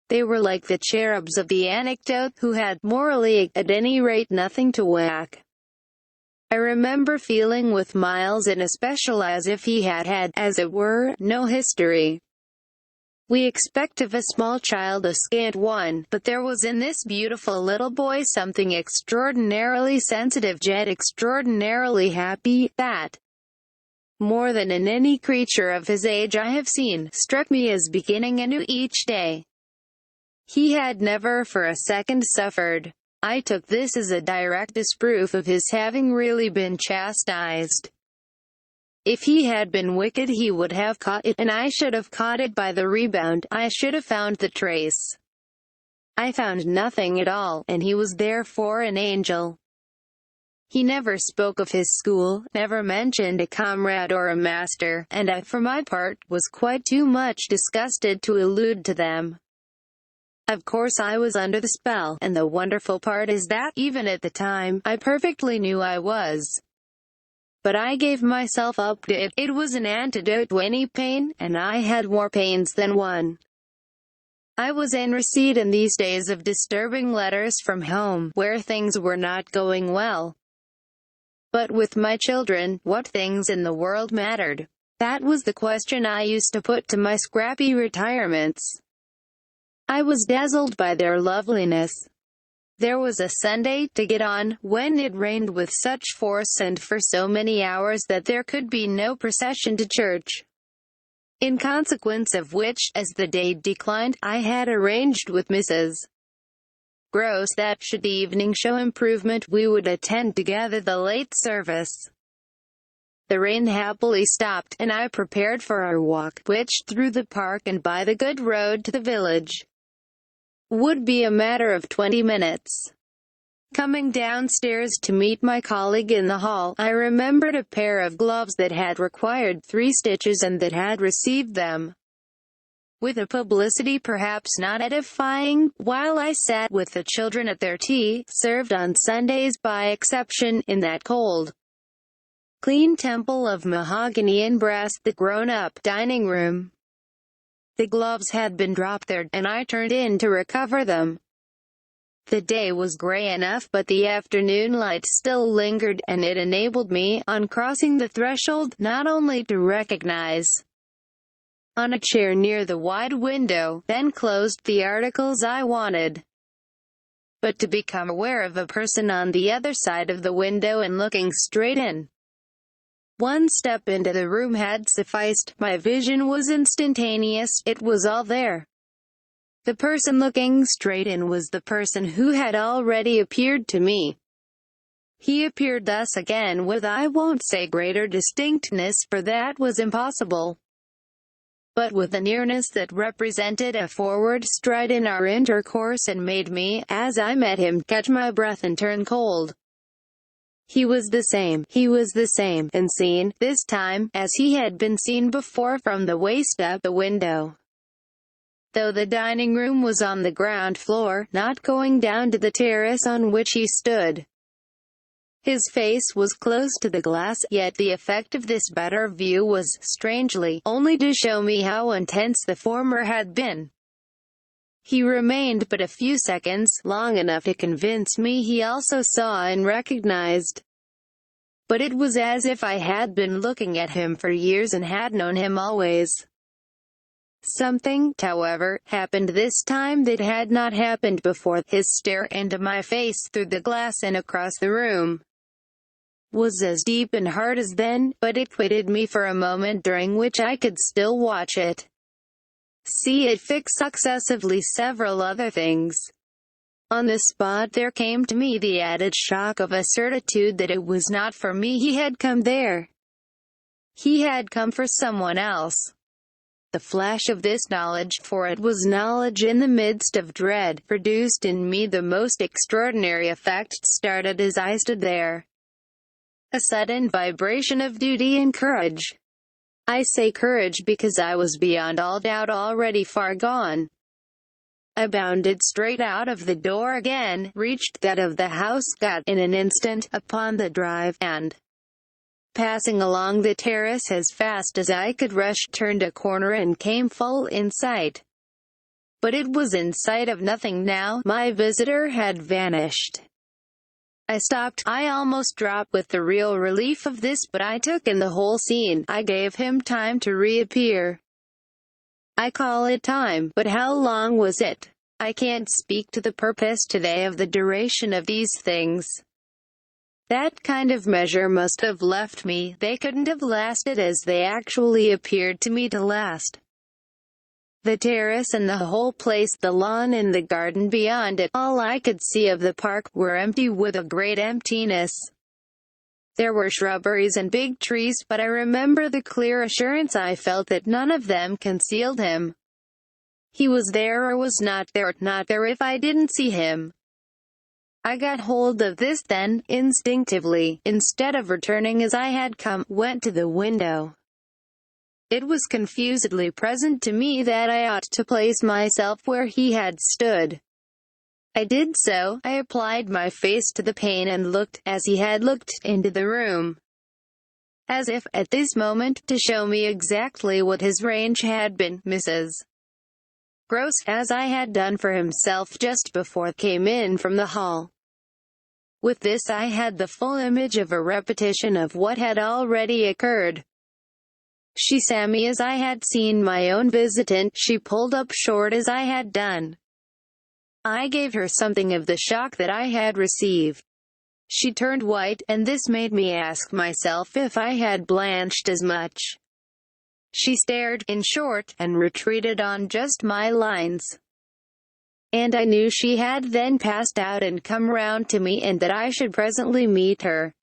They were like the cherubs of the anecdote, who had, morally, at any rate, nothing to whack. I remember feeling with Miles in especial as if he had had, as it were, no history. We expect of a small child a scant one, but there was in this beautiful little boy something extraordinarily sensitive yet extraordinarily happy, that, more than in any creature of his age I have seen, struck me as beginning anew each day. He had never for a second suffered. I took this as a direct disproof of his having really been chastised. If he had been wicked he would have caught it, and I should have caught it by the rebound. I should have found the trace. I found nothing at all, and he was therefore an angel. He never spoke of his school, never mentioned a comrade or a master, and I, for my part, was quite too much disgusted to allude to them. Of course I was under the spell, and the wonderful part is that, even at the time, I perfectly knew I was. But I gave myself up to it. It was an antidote to any pain, and I had more pains than one. I was in receipt in these days of disturbing letters from home, where things were not going well. But with my children, what things in the world mattered? That was the question I used to put to my scrappy retirements. I was dazzled by their loveliness. There was a Sunday to get on, when it rained with such force and for so many hours that there could be no procession to church. In consequence of which, as the day declined, I had arranged with Mrs. Gross that, should the evening show improvement, we would attend together the late service. The rain happily stopped, and I prepared for our walk, which, through the park and by the good road to the village, would be a matter of 20 minutes. Coming downstairs to meet my colleague in the hall, I remembered a pair of gloves that had required 3 stitches and that had received them with a publicity perhaps not edifying, while I sat with the children at their tea, served on Sundays by exception, in that cold, clean temple of mahogany and brass, the grown-up dining room. The gloves had been dropped there, and I turned in to recover them. The day was grey enough, but the afternoon light still lingered, and it enabled me, on crossing the threshold, not only to recognize, on a chair near the wide window, then closed, the articles I wanted, but to become aware of a person on the other side of the window and looking straight in. One step into the room had sufficed. My vision was instantaneous. It was all there. The person looking straight in was the person who had already appeared to me. He appeared thus again with, I won't say greater distinctness, for that was impossible, but with a nearness that represented a forward stride in our intercourse, and made me, as I met him, catch my breath and turn cold. He was the same, and seen, this time, as he had been seen before, from the waist up the window. Though the dining room was on the ground floor, not going down to the terrace on which he stood. His face was close to the glass, yet the effect of this better view was, strangely, only to show me how intense the former had been. He remained but a few seconds, long enough to convince me he also saw and recognized. But it was as if I had been looking at him for years and had known him always. Something, however, happened this time that had not happened before. His stare into my face through the glass and across the room was as deep and hard as then, but it quitted me for a moment, during which I could still watch it, see it fix successively several other things. On the spot there came to me the added shock of a certitude that it was not for me he had come there. He had come for someone else. The flash of this knowledge, for it was knowledge in the midst of dread, produced in me the most extraordinary effect. Started as I stood there a sudden vibration of duty and courage. I say courage because I was beyond all doubt already far gone. I bounded straight out of the door again, reached that of the house, got, in an instant, upon the drive, and, passing along the terrace as fast as I could rush, turned a corner and came full in sight But it was in sight of nothing now. My visitor had vanished. I stopped. I almost dropped with the real relief of this, but I took in the whole scene. I gave him time to reappear. I call it time, but how long was it? I can't speak to the purpose today of the duration of these things. That kind of measure must have left me. They couldn't have lasted as they actually appeared to me to last. The terrace and the whole place, the lawn and the garden beyond it, all I could see of the park, were empty with a great emptiness. There were shrubberies and big trees, but I remember the clear assurance I felt that none of them concealed him. He was there or was not there if I didn't see him. I got hold of this then, instinctively. Instead of returning as I had come, went to the window. It was confusedly present to me that I ought to place myself where he had stood. I did so. I applied my face to the pane and looked, as he had looked, into the room. As if, at this moment, to show me exactly what his range had been, Mrs. Gross, as I had done for himself just before, came in from the hall. With this I had the full image of a repetition of what had already occurred. She saw me as I had seen my own visitant. She pulled up short as I had done. I gave her something of the shock that I had received. She turned white, and this made me ask myself if I had blanched as much. She stared, in short, and retreated on just my lines. And I knew she had then passed out and come round to me, and that I should presently meet her.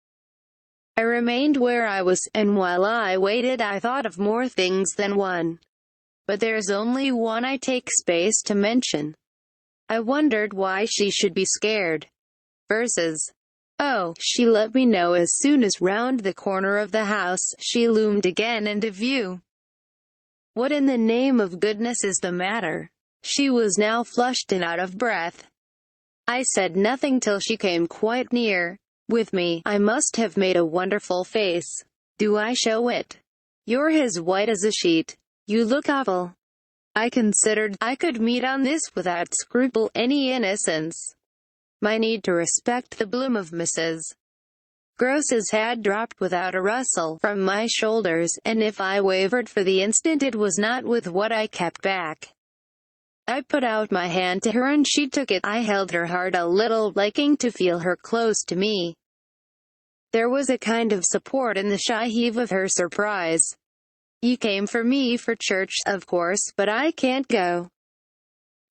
I remained where I was, and while I waited I thought of more things than one. But there's only one I take space to mention. I wondered why she should be scared. Versus. Oh, she let me know as soon as round the corner of the house, she loomed again into view. What in the name of goodness is the matter? She was now flushed and out of breath. I said nothing till she came quite near. With me, I must have made a wonderful face. Do I show it? You're as white as a sheet. You look awful. I considered I could meet on this without scruple any innocence. My need to respect the bloom of Mrs. Gross's had dropped without a rustle from my shoulders, and if I wavered for the instant it was not with what I kept back. I put out my hand to her and she took it. I held her hard a little, liking to feel her close to me. There was a kind of support in the shy heave of her surprise. You came for me for church, of course, but I can't go.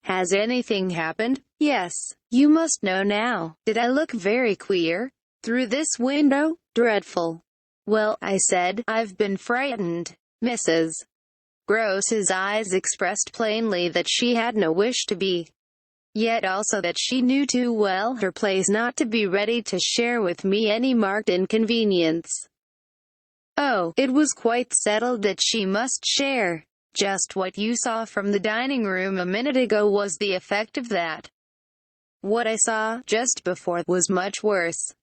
Has anything happened? Yes. You must know now. Did I look very queer? Through this window? Dreadful. Well, I said, I've been frightened. Mrs. Gross's eyes expressed plainly that she had no wish to be. Yet also that she knew too well her place not to be ready to share with me any marked inconvenience. Oh, it was quite settled that she must share. Just what you saw from the dining room a minute ago was the effect of that. What I saw, just before, was much worse.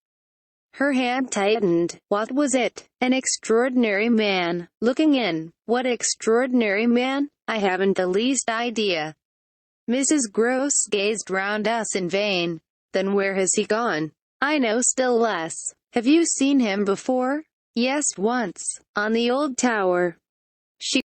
Her hand tightened. What was it? An extraordinary man, looking in. What extraordinary man? I haven't the least idea. Mrs. Gross gazed round us in vain. Then where has he gone? I know still less. Have you seen him before? Yes, once. On the old tower. She